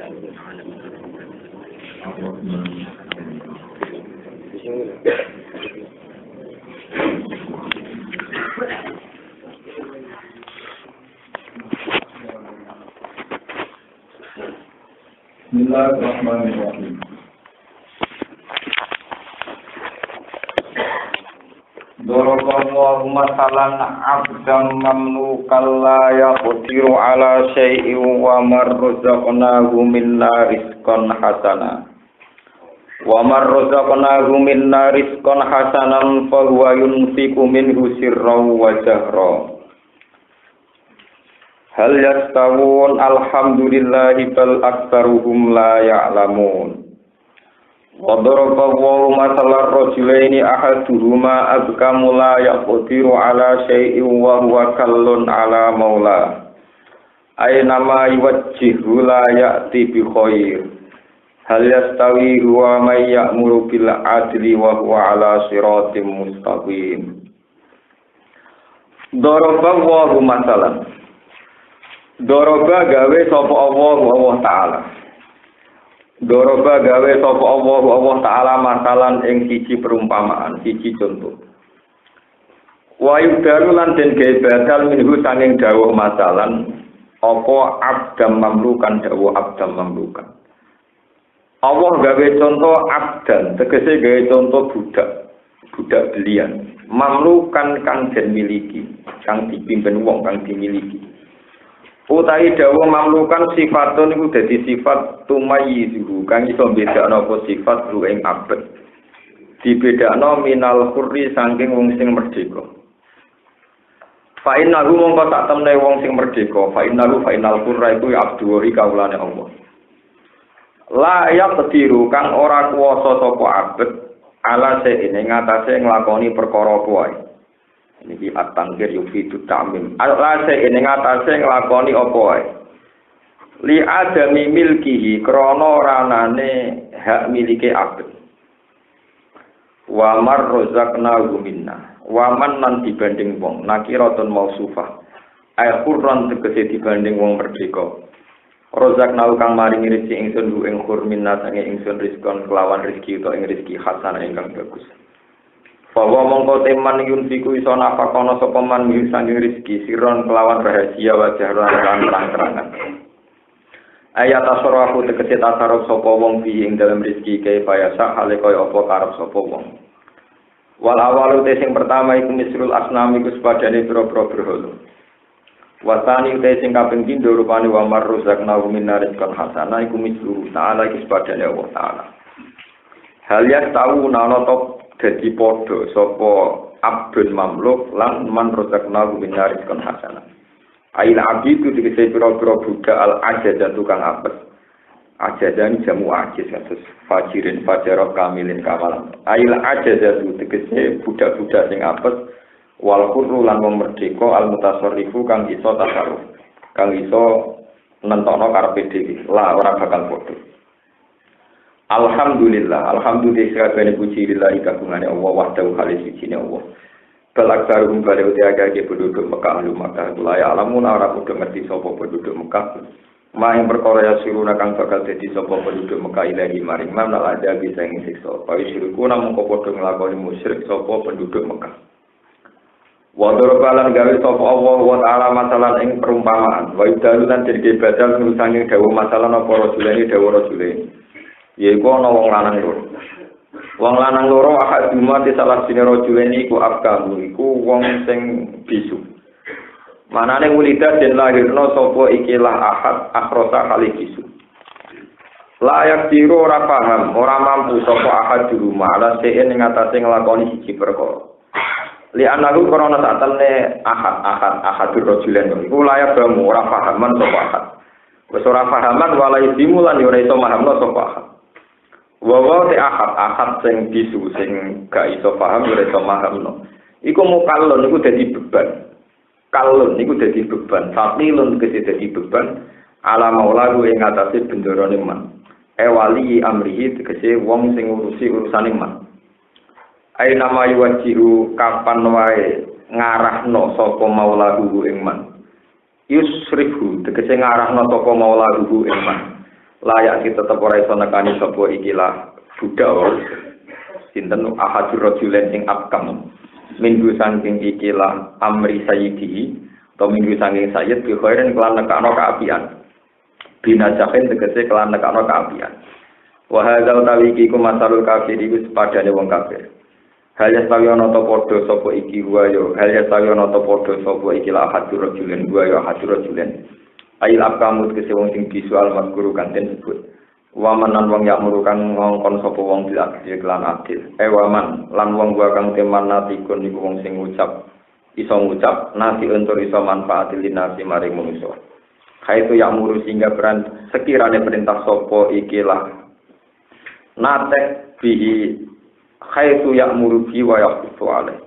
Bismillahirrahmanirrahim. Daraballahu masalan abdan mamlukan la yaqdiru ala syai'in wa marrazaqnahu minna rizqan hasana. Wa marrazaqnahu minna rizqan hasanan fa huwa yunfiqu minhu sirran wa jahra. Hal yastawun alhamdulillahi bal aktsaruhum la ya'lamun. Wa daraballahu masalan rajulaini ahaduhuma azkamu la yaqdiru ala syai'in wa huwa kallun ala maula. Aina ma yuwajjihu la ya'ti bi khair. Hal yastawi huwa may ya'muru bil adli wa huwa ala siratim mustaqim. Daraballahu masalan. Doroba gawe sapa Allah Ta'ala. Doroba gawe sapa Allah Ta'ala masalan ing siji perumpamaan, siji contoh. Wa yudaru lan den gawe badal minhu sanging dawuh masalan apa abdam mamlukan dawuh abdam mamlukan. Allah gawe contoh abdan, tegese gawe contoh budak belian. Mamlukan kang den miliki, kang dipimpin wong kang dimiliki. Utai dawa mamlukan sifatun iku dadi sifat tumayyizuhu kang iso bedakno apa sifat lu ing abet. Dibedakno minal hurri saking wong sing merdeka. Fa innahu mongko sak temne wong sing merdeka, fa inal hurra iku abduhi kaulane Allah. La yaqdiru kang ora kuwasa sapa abet ala seene ngatasé nglakoni perkara kuwi. Niki at-tangkir yufidu ta'mim. Alase ing atase nglakoni apa wae. Li adami milkihi krana ora anane hak milike abet. Wa marrazaqnahu minna. Wa man lan dibanding wong nakiratun mausufah. Ay qurran tegese dibanding wong merdeka. Razaqnahu kang maringi rezeki ingsun ing khur minna sange ingsun rizkon kelawan rezeki utawa ing rezeki hasan ingkang bagus. Bahwa mongko teman yunfiku iso nafakono sapa man saking rezeki siron kelawan rahasia wajah lan terang-terangan. Ayat asrafu tegese tasarruf sapa wong bi ing dalam rezeki kaya bayasa hale kaya apa karep sapa wong. Wal awalu te sing pertama iku misrul asnami iku sepadane pira-pira berhala. Wasani te sing kaping pindho rupane wa marruzaqna minna rizqan hasana iku misru ta'ala iku sepadane Allah Ta'ala. Hal ya tahu nana top dadi padha sapa abdun mamluk lan man rozakna minna rizqan hasanah. Ail abdu dikese pira-pira budak al ajadah tukang apes. Ajadan jamu ajiz kados fajirin fajarot kamilin kamalan. Ail ajadah dikese budak-budak sing apes wal qurru lan wong merdeka al mutasarrifu kang iso tasarruf. Kang iso nentokno karepe dhewe. Lah ora bakal padha. Alhamdulillah kabehane puji lillahi kagungane Allah wahdahu halis sijine Allah. Kalaksarum kale uti penduduk Mekah lu Mekah laya alamun ora kudu ngerti sapa penduduk Mekah. Maing perkara ya siruna kang bakal dadi sapa penduduk Mekah ilahi maring manal ada bisa ing siksa. Pawi sirku namung padha nglakoni musyrik sapa penduduk Mekah. Wa darabalan gawe sapa Allah wa ta'ala masalan ing perumpamaan. Wa idalulan dadi badal nusange dawuh masalan apa rajulane dawuh rajulane. Yaiku ana wong lanang loro. Wong lanang loro akad jumat salah sine rajulene iku abkamu iku wong sing bisu. Manane mulida den lahirna sapa ikilah ahad akhrosa kali bisu. Layak diru ora paham, ora mampu sapa ahad di rumah ala seen ing atase nglakoni siji perkara. Li anahu korona satane ahad rajulen iku layak bamu ora pahaman sapa ahad. Wis ora pahaman walai dimulan yo ora iso mahamno sapa ahad. Wawa te ahad sing bisu sing gak iso paham ora iso mahamno. Iku mukallon iku dadi beban. Kalon niku dadi beban. Sakilun kese dadi beban ala maulaku ing atase bendarane man. Wali amrihi tegese wong sing ngurusi urusane man. Ai nama yuwajihu kapan wae ngarahno sapa maulahu ing man. Yusrifu tegese ngarahno sapa maulahu ing man. layak kita tetep ora iso nekani sapa ikilah budak sinten ahadur rajulen sing abkam minggu saking ikilah amri sayyidi atau minggu saking sayyid bi khairin kelan nekano kaapian binajahin tegese kelan nekano kaapian wa hadza utawi iki ku masalul kafir wis padane wong kafir hal yastawi ana ta padha sapa iki wayo hal yastawi ana ta padha sapa iki la hadur rajulen wayo hadur rajulen ail abkamu tegese wong sing visual mazkuru kanten sebut waman lan wong yak murukan ngongkon sapa wong dilak kelan adil waman lan wong gua kang teman natikun iku wong sing iso ngucap nasi untuk iso manfaatil nasi maring manusa kaitu yak muru sehingga peran sekirane perintah sapa ikilah natek bihi khaitu ya'muru bi wa yaqtu alai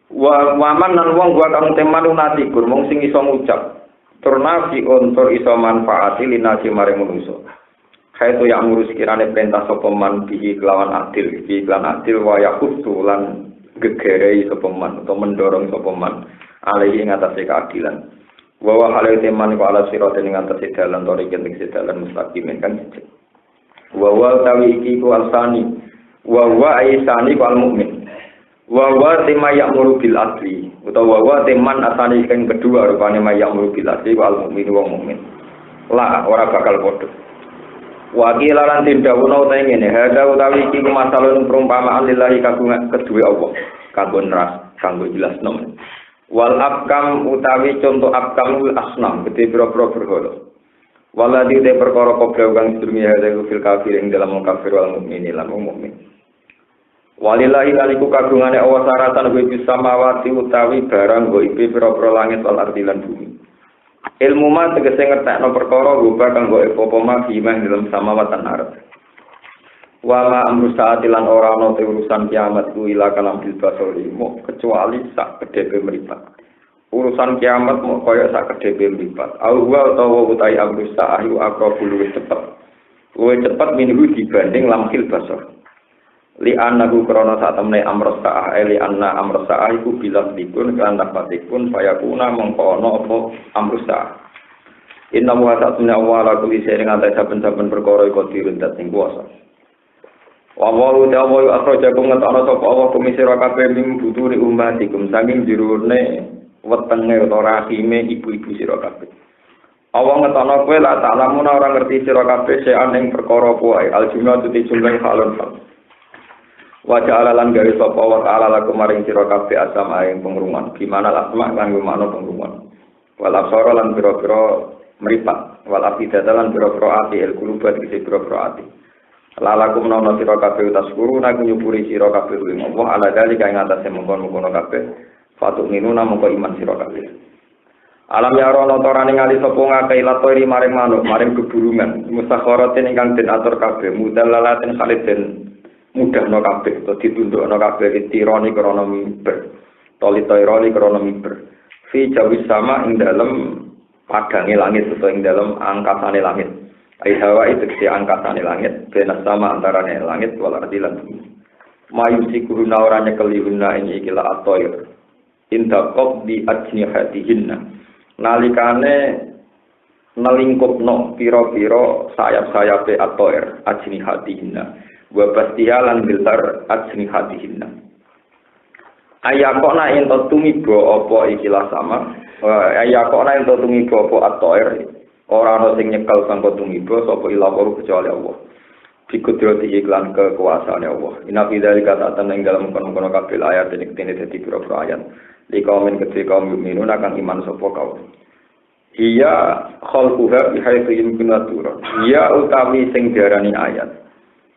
wa man lan wong gua kang temanu natikun wong sing iso ngucap turnafi untuk iso manfaati linasi maring manusa khaitu ya'muru sekirane perintah sapa man bihi kelawan adil bi lan adil wa yaqtu lan gegerei sapa man utawa mendorong sapa man alai ing atase keadilan wa wa hale teman ku ala sirate ing atase dalan tori kenting sedalan mustaqim kan wa wa tawi iki ku alsani wa wa aisani ku almukmin wa wa tema ya'muru bil adli utawa wa teman asani kang kedua rupane ya'muru bil adli ku almukmin wong mukmin la ora bakal padha wa kilaran dindawuno utahe ngene hada utawi iki ku masalahun perumpamaan lillahi kagungan kedue Allah kanggo neras kanggo jelasno wal abkam utawi contoh abkamul asnam gede boro-boro berhala waladi te perkara kobra kang sedurunge hada fil kafir ing dalam kafir wal mukminin lan mukmin walillahi aliku kagungane Allah saratan wa bis samawati utawi barang go ibe pira-pira langit wal ardi lan bumi ilmu man tegese ngertekno perkara rupa kang go apa ma bimah dalam samawat lan ardh wa ma amru saati lan ora ana te urusan kiamat ku ila kalam bil basori mo kecuali sak kedhe mripat urusan kiamat mau kaya sak kedhe mripat au wa utawa utai amru sa'ahi aqrabul cepet minhu dibanding lamhil basor li annahu krana sak temne amru sa'ah li anna amru sa'ah iku bilas dipun kan dapatikun fayakuna mongko ana apa amru sa'ah inna wa ta'ala wa kulli shay'in anta saben-saben perkara iku diruntat sing kuwasa wa wa ta'ala akhrajakum ngatana sapa Allah kumisira kabeh ming buturi ummatikum saking jirune wetenge utawa rahime ibu-ibu sira kabeh Allah ngetana kowe la ta'lamuna ora ngerti sira kabeh sean ing perkara kuwi aljumlah tuti jumlah halon hal wa ta'ala lan gawe sapa wa ta'ala lakum maring sira kabeh asam ing pengrungan gimana asma kanggo makna pengrungan wal absara lan pira-pira mripat wal afidata lan pira-pira ati el kulubat iki pira-pira ati lalakum nono sira kabeh utas guru nak nyupuri sira kabeh ing Allah ala dalika ing atase mengkon-mengkon kabeh fatuk minuna mongko iman sira kabeh alam ya rono torane ngali sapa ngakei latori maring manuk maring keburungan mustakharatin ingkang den atur kabeh mudallalatin khaliden mudahno kabeh to ditundukno kabeh tironi krana mimber tolitironi krana mimber fi jawis sama ing dalem padange langit utawa ing dalem angkasane langit ai hawa itu si angkasane langit benas sama antarane langit wal ardi lan bumi mayusi kuruna ora nyekeliuna ing iki la atoir inda qabdi ajnihatihinna nalikane nalingkupno pira-pira sayap-sayape atoir ajnihatihinna wa bastihalan biltar ajnihatihinna ayakona ento tumiba apa ikilah sama ayakona ento tumiba apa atoir ora ana sing nyekel sangka tumiba sapa ila kecuali Allah. Bikudrati iklan kekuasaane Allah. Inna fi dzalika ta'atan ing dalem kono-kono kabeh ayat ing kene dadi pira-pira ayat. Li kaumin kedhe kaum mukminun akan iman sapa kaum. Iya khalquha bi haitsu yumkinu. Iya utawi sing diarani ayat.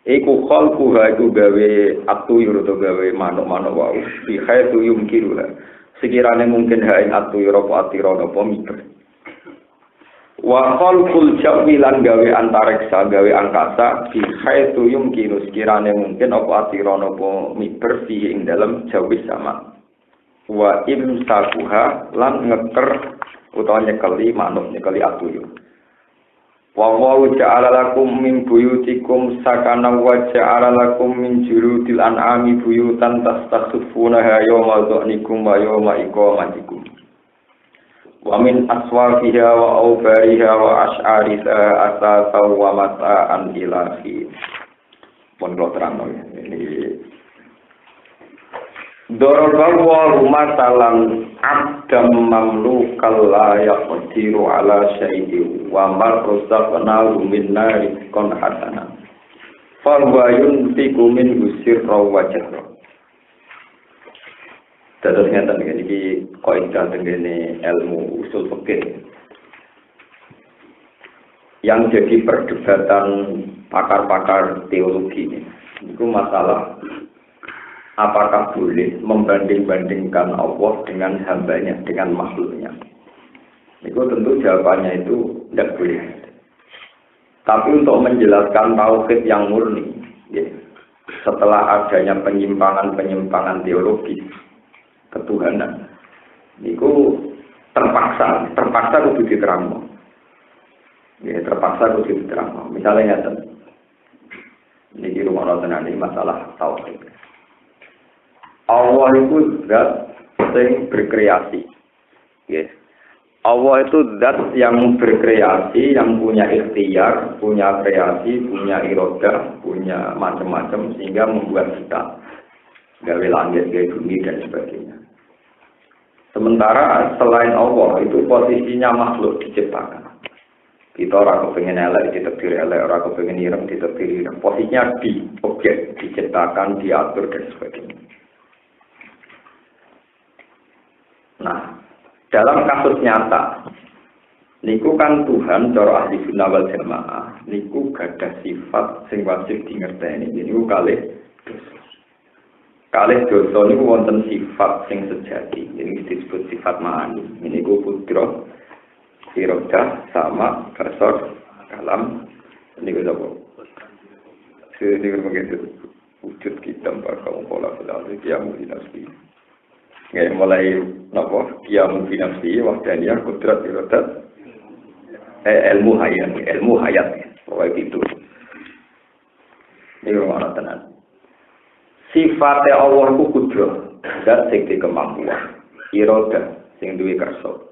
Iku khalquha iku gawe atuyur utawa gawe manuk-manuk wae. Bi haitsu yumkinu. Sekirane mungkin ha ing atuyur apa atira apa mikir. Wa khalqul jawi lan gawe antariksa gawe angkasa bi haitsu yumkinu sekirane mungkin apa atirana apa miber fi ing dalem jawi sama wa imsakuha lan ngeker utawa nyekeli manuk nyekeli atuyur wa wa ja'ala lakum min buyutikum sakana wa ja'ala lakum min jurudil an'ami buyutan tastasufuna yawma dhanikum wa yawma iqamatikum Wa min aswafiha wa awbariha wa ash'ariha asasa wa mata'an ilahi. Pun kalau terang ini Dorobawa rumah salam abdam mamlukal la yaqdiru ala syai'i wa marrosafna minna rizqan hasana fa huwa yunfiqu min sirra wa jahra. Dados ngeten iki kaidah tengene ilmu usul fikih yang jadi perdebatan pakar-pakar teologi itu masalah apakah boleh membanding-bandingkan Allah dengan hambanya, dengan makhluknya. Itu tentu jawabannya itu tidak boleh. Tapi untuk menjelaskan tauhid yang murni, ya, setelah adanya penyimpangan-penyimpangan teologis ketuhanan, itu terpaksa kudu diterangno. Ya, terpaksa kudu diterangno. Misalnya ini rumah tenan ini masalah tauhid. Allah itu zat yang berkreasi. Yes. Allah itu zat yang berkreasi, yang punya ikhtiar, punya kreasi, punya irodah, punya macam-macam sehingga membuat kita gawe langit, gawe bumi dan sebagainya. Sementara selain Allah itu posisinya makhluk diciptakan. Kita orang kepengen elek ditakdir elek, orang kepengen ireng ditakdir ireng. Posisinya di objek diciptakan, diatur dan sebagainya. Nah, dalam kasus nyata, niku kan Tuhan cara ahli sunnah wal jamaah, niku gadah sifat sing wajib dingerteni. Niku kalih dosa niku wonten sifat sing sejati. Ini disebut sifat ma'ani. Niku putra, irodah, sama, kasar, kalam. Niku apa? Niku begitu wujud kita bakal pola filsafat yang dinasti. Nggak mulai nopo kiamu binafsi wahdaniyah kudrat irodat ilmu hayat pokoknya gitu. Ini rumah tenan. Sifatnya Allah itu kudrat dan sing kemampuan irodat sing duwe kersa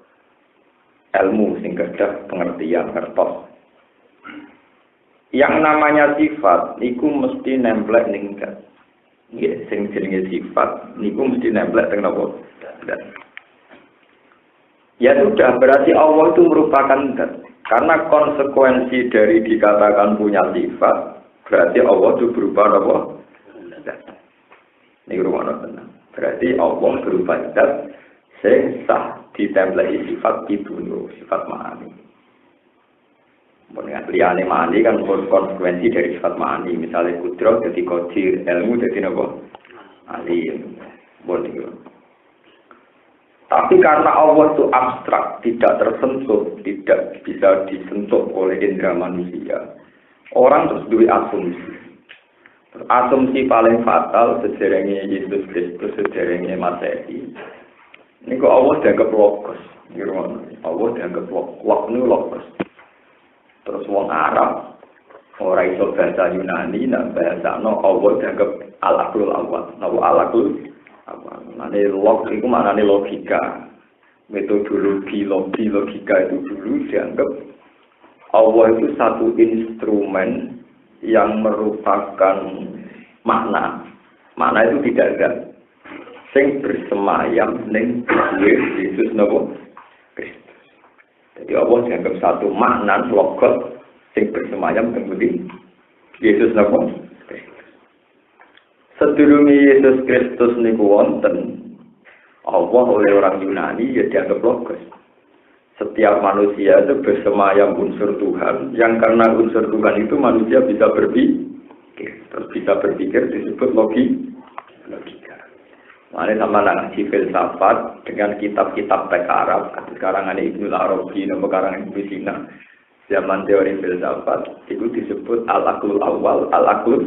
ilmu sing gadah pengertian kertos. Yang namanya sifat niku mesti nemplek ning zat. Ya, sing jenenge sifat niku mesti nemplek teng napa? Ya sudah, berarti Allah itu merupakan zat. Karena konsekuensi dari dikatakan punya sifat, berarti Allah itu berupa apa? Zat. Ini rumah tenang. Berarti Allah berupa zat sing sah ditempleki sifat itu, sifat ma'ani. Dengan liyane ma'ani kan konsekuensi dari sifat ma'ani. Misalnya kudrat jadi qadir, ilmu jadi apa? Alim. Boleh. Tapi karena Allah itu abstrak, tidak tersentuh, tidak bisa disentuh oleh indera manusia, orang terus duwe asumsi. Asumsi paling fatal sejarahnya Yesus Kristus, sejarahnya Masehi. Ini kok Allah dianggap logos. Allah dianggap logos. Terus wong Arab ora iso bahasa Yunani dan bahasa Allah dianggap al-aqlul awal. Napa al-aqlul awal? Mane log iku maknane logika. Metodologi logika itu dulu dianggap Allah itu satu instrumen yang merupakan makna. Makna itu tidak ada. Sing bersemayam ning Yesus napa? Jadi Allah dianggap satu makna logos sing bersemayam kemudian Yesus napa? Sedurunge Yesus Kristus niku wonten Allah oleh orang Yunani ya dianggap logos. Setiap manusia itu bersemayam unsur Tuhan yang karena unsur Tuhan itu manusia bisa berpikir. Terus bisa berpikir disebut logika. Makanya sama ngaji filsafat dengan kitab-kitab teks Arab. Sekarang ada Ibnu Arabi, nama karangan Ibnu Sina. Zaman teori filsafat itu disebut al-aqlul awal, al-aqlul.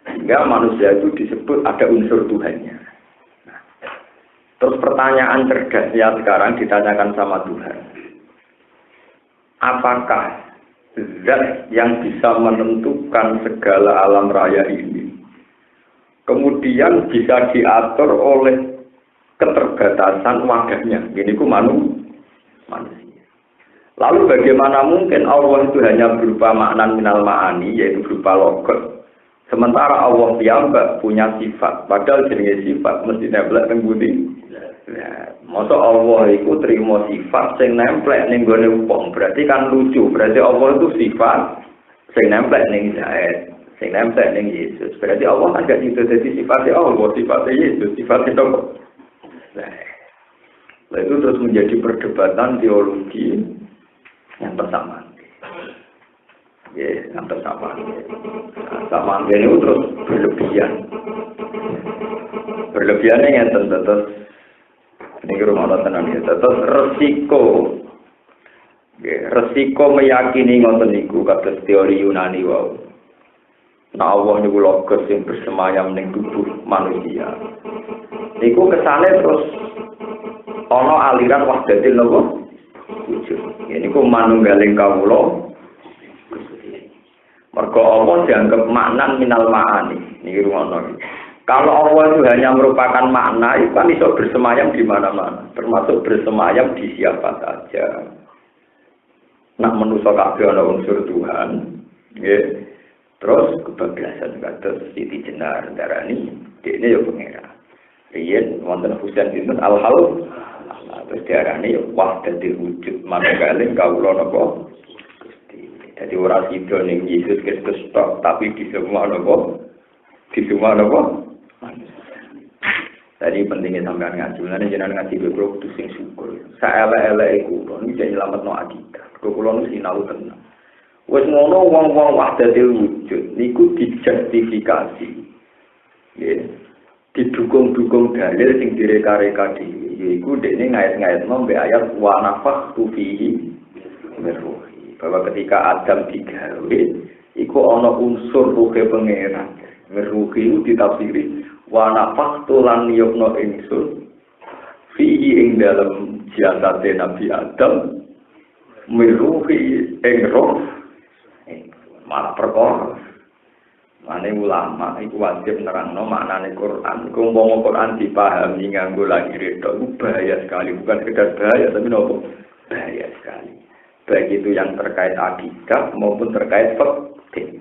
Sehingga manusia itu disebut ada unsur Tuhannya. Nah, terus pertanyaan cerdasnya sekarang ditanyakan sama Tuhan. Apakah zat yang bisa menentukan segala alam raya ini kemudian bisa diatur oleh keterbatasan wadahnya. Gini ku manusia. Lalu bagaimana mungkin Allah itu hanya berupa makna minal ma'ani, yaitu berupa logot. Sementara Allah piyambak punya sifat. Padahal jenenge sifat mesti nemplek teng budi. Nah, masa Allah itu terima sifat sing nemplek ning gone wong. Berarti kan lucu. Berarti Allah itu sifat sing nemplek ning Zaid, sing nemplek ning Yesus. Berarti Allah kan gak itu jadi sifatnya Allah, sifatnya Yesus, sifatnya Allah. Nah, itu terus menjadi perdebatan teologi yang pertama. Ya, yang pertama. Sama ini terus berlebihan. Berlebihannya yang terus ini rumah Allah tenang ya. Terus resiko meyakini ngoten niku kados teori Yunani wau. Nah Allah niku logos yang bersemayam ning tubuh manusia. Niku kesane terus ana aliran wahdatil napa? Wujud. Niku manunggaling kawula. Mergo Allah dianggap maknan minal ma'ani. Niki rumono. Kalau Allah itu hanya merupakan makna, itu kan bisa bersemayam di mana-mana, termasuk bersemayam di siapa saja. Nak manusa kabeh ana unsur Tuhan, nggih. Terus kebablasan kados Siti Jenar darani, dekne ya pengira. Riyen wonten Husain bin Al-Hal, terus diarani wahdatul wujud, manunggaling kawula napa? Jadi ora sida ning Yesus Kristus tok, tapi di semua napa? Di semua napa? Tadi pentingnya sampean ngaji, mulane jenengan ngaji kulo kudu sing syukur. Saelek-eleke kulo niki jek nyelametno akidah. Kulo nu sinau tenan. Wis ngono wong-wong wahdatul wujud niku dijustifikasi. Nggih. Didukung-dukung dalil sing direka-reka dhewe. Yaiku dekne ngait-ngaitno mbek ayat wa nafakhtu fihi min ruhi. Bahwa ketika Adam digawe iku ana unsur ruhe pangeran. Meruhi itu ditafsiri wa nafaktu lan yukno ingsun fihi ing dalam jasade Nabi Adam meruhi ing roh malah perkara mane ulama iku wajib nerangno maknane Quran. Iku umpama Quran dipahami nganggo lahir tok iku bahaya sekali, bukan sekedar bahaya tapi nopo bahaya sekali. Baik itu yang terkait akidah maupun terkait fikih.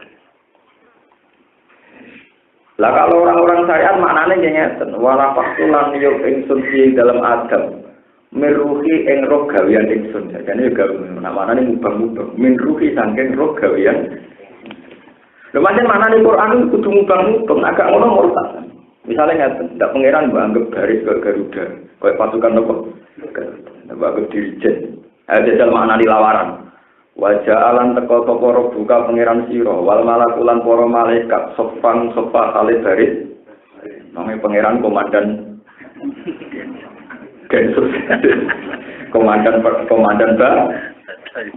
Lah kalau orang-orang syariat maknanya ngeten, wala faqtulan yuk ingsun fi dalam Adam. Miruhi ing roh gawean ingsun. Jane yo namane mubang-mubang. Minruhi saking roh gawean. Lha pancen maknane Quran kudu mubang-mubang, agak ngono murtad. Misale ngeten, ndak pangeran mbok anggap baris kaya Garuda, kaya pasukan nopo? Garuda. Mbok dirijen. Ada jal maknane lawaran. Wajah alam teko toko buka pangeran siro wal malakulan poro malaikat sofang sofa kali baris namanya pangeran komandan Densus komandan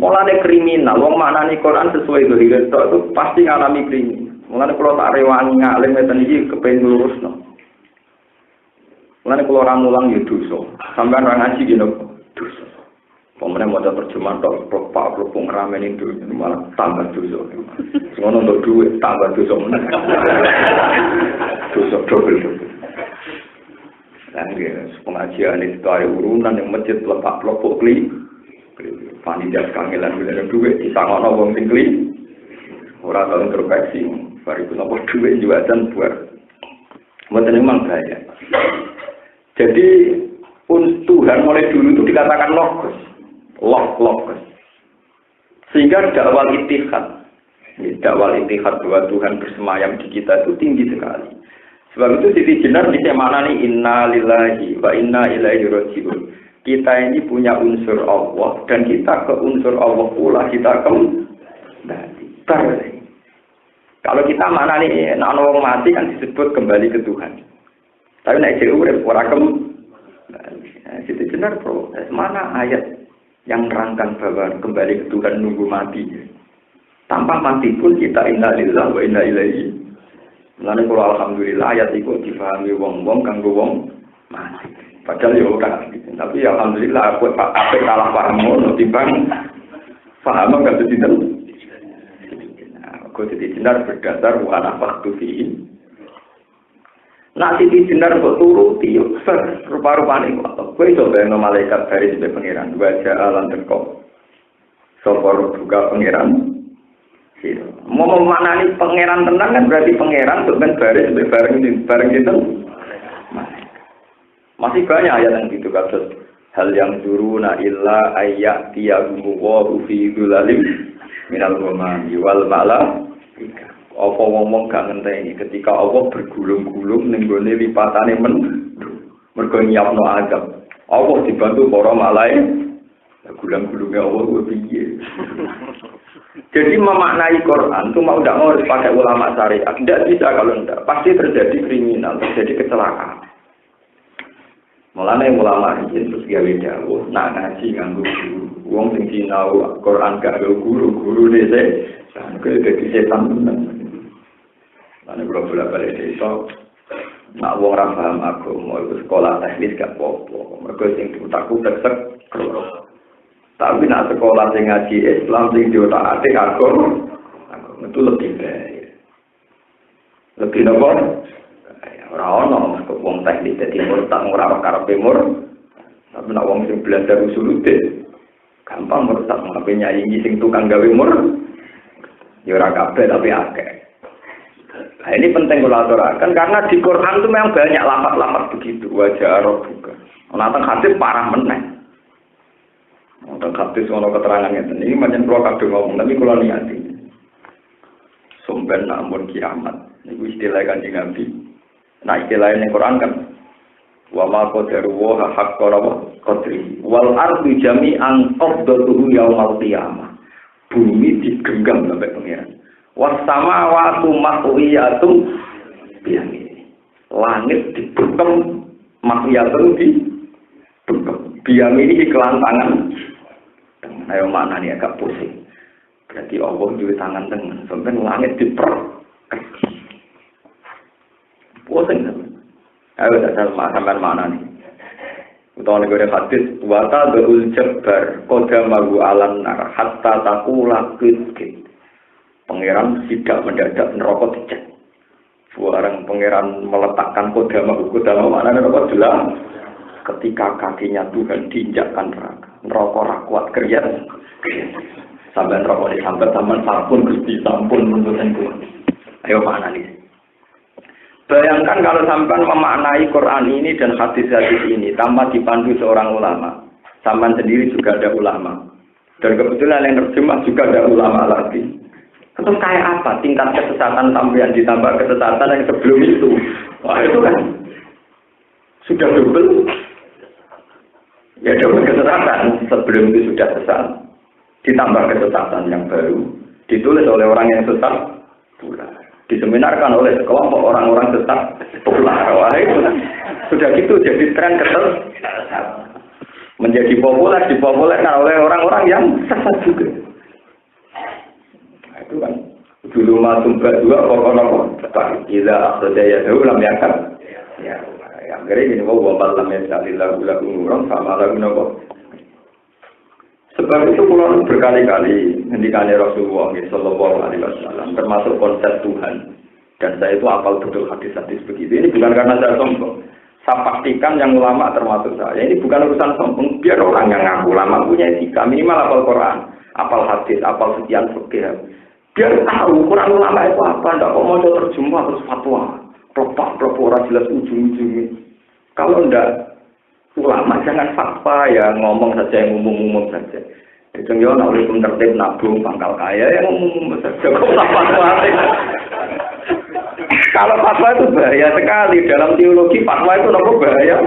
mulane kriminal wong maknane Quran sesuai dohir itu pasti ngalami kriminal mulane kalau tak rewangi ngalim ngeten iki kepen lurusno mulane kalau orang mulang ya dosa sampean ora ngaji gino dosa. Pemenang mau terjemah tok pak pelupung ramen itu malah tambah dosa. Semua untuk duit tambah dosa mana? Dosa double. Lagi pengajian itu ada urunan yang masjid lepak pelupuk kli. Panitia kangelan bila duit disangono wong sing kli. Ora tau introspeksi. Bariku nopo duit juga dan buat. Mboten memang bahaya. Jadi Tuhan mulai dulu itu dikatakan logos. Logos. Sehingga dakwah ittihad bahwa Tuhan bersemayam di kita itu tinggi sekali. Sebab itu Siti Jenar bisa maknani inna lillahi wa inna ilaihi raji'un. Kita ini punya unsur Allah dan kita ke unsur Allah pula kita kembali. Kalau kita maknani nek wong mati kan disebut kembali ke Tuhan. Tapi nek dhewe urip ora kembali. Siti Jenar mana ayat yang nerangkan bahwa kembali ke Tuhan nunggu mati. Tanpa mati pun kita inna lillahi wa inna ilaihi. Mulane kula alhamdulillah ayat iku difahami wong-wong kanggo wong mati. Padahal ya ora gitu. Tapi alhamdulillah aku kalah paham ngono timbang paham enggak betul. Aku jadi benar berdasar wa nafaqtu fihi. Nak titi jenar kok turuti yo rupa-rupane kok. Kowe iso bayangno malaikat dari sebagai pangeran, wajah alam teko. Sopor juga pangeran. Mau memaknani pangeran tenang kan berarti pangeran bukan bareng itu. Masih banyak ayat yang gitu kasus hal yang duruna illa ayat tiyagumu wa fi dzulalim minal ghamami wal ma'la. Apa ngomong gak ngenteni ketika Allah bergulung-gulung ning gone lipatane mergo nyiapno azab. Allah dibantu para malaikat. Gulung-gulungnya Allah kuwi piye. Jadi memaknai Quran itu mau tidak mau harus pakai ulama syariat. Tidak bisa kalau tidak. Pasti terjadi kriminal, terjadi kecelakaan. Mulane ulama ini terus gawe dawuh, nak ngaji nganggo guru. Wong sing sinau Quran gak nganggo guru dhewe. Sampai dadi setan tenan. Lan kula balik desa. Nak wong ora paham agama iku sekolah teknis gak apa-apa. Mergo sing diutakku tesek karo. Tapi nak sekolah sing ngaji Islam sing diotak-atik agama itu lebih baik. Lebih nopo? Ora ono wong teknik dadi murtad ora karepe mur. Tapi nak wong sing belajar usuluddin gampang murtad ngapain nyanyi sing tukang gawe mur. Ya ora kabeh tapi akeh. Nah, ini penting kalau aturakan karena di Quran itu memang banyak lafaz-lafaz begitu wajah Arab juga. Nonton hadis parah meneh. Nonton hadis ono keterangannya ini macam kalau kadang ngomong tapi kalau niati. Sumber namun kiamat. Ini istilah Kanjeng Nabi. Nah istilahnya Quran kan wa ma qadaru wa haqqa qadri wal ardu jami'an qabdatuhu yaumal qiyamah. Bumi digenggam sampai pengiran. Wasama watu makwiyatu biyamini. Langit dibekem makwiyatu di bekem. Biyamini iklan tangan. Ayo mana nih agak pusing. Berarti Allah juga tangan tengah. Sampai langit diper. Pusing sampai. Ayo dasar sampai mana nih. Utawa negara hadis. Wata beul jabbar. Kodamahu alan nar. Hatta takula kit. Pangeran tidak mendadak neraka dicek. Seorang pangeran meletakkan kodama mana neraka jelas. Ketika kakinya Tuhan diinjakkan neraka. Neraka kuat kerja. Sampai neraka disambar sampai sampun Gusti sampun menurutkan Tuhan. Ayo mana nih? Bayangkan kalau sampai memaknai Quran ini dan hadis-hadis ini tanpa dipandu seorang ulama. Sampai sendiri juga ada ulama. Dan kebetulan yang terjemah juga ada ulama lagi. Terus kayak apa tingkat kesesatan tambahan ditambah kesesatan yang sebelum itu? Wah itu kan sudah double. Ya double kesesatan sebelum itu sudah sesat. Ditambah kesesatan yang baru ditulis oleh orang yang sesat pula. Diseminarkan oleh sekelompok orang-orang sesat pula. Wah itu kan sudah gitu jadi tren kesesatan. Menjadi populer dipopulerkan oleh orang-orang yang sesat juga. Itu kan dulu matum berdua pokoknya apa ila akhdaya dahulu lam yakan ya yang gere ini mau wabal lam yasalillahu lagu nurun sama lagu nopo sebab itu pulau berkali-kali ngendikane Rasulullah sallallahu alaihi wasallam termasuk konsep Tuhan dan saya itu hafal betul hadis-hadis begitu ini bukan karena saya sombong saya pastikan yang ulama termasuk saya ini bukan urusan sombong biar orang yang ngaku ulama punya etika minimal hafal Quran hafal hadis hafal sekian fikih biar tahu Quran ulama itu apa, tidak kok mau terjemah terus fatwa, pelopah orang jelas ujung-ujungnya. Kalau tidak ulama jangan fatwa ya ngomong saja yang umum-umum saja. Itu ya nak oleh tertib nabung pangkal kaya yang umum saja. Kok fatwa? Kalau fatwa itu bahaya sekali dalam teologi fatwa itu apa bahaya?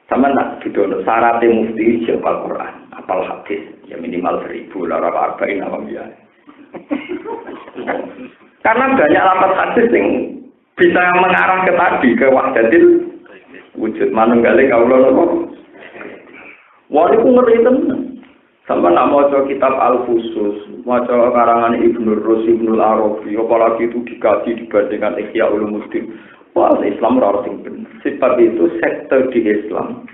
Sama nak gitu syaratnya mufti hafal Quran, hafal hadis ya minimal 1000 lah arba'in apa ya. Karena banyak lafaz hadis yang bisa mengarah ke tadi ke wahdatil wujud manunggaling Allah napa. Wah itu ngeri tenan. Sampai nak maca kitab Al-Fusus, maca karangan Ibnu Rus Ibnu Arabi, apalagi itu dikaji dibandingkan Ihya Ulumuddin. Wah, Islam ora sing bener. Sebab itu sekte di Islam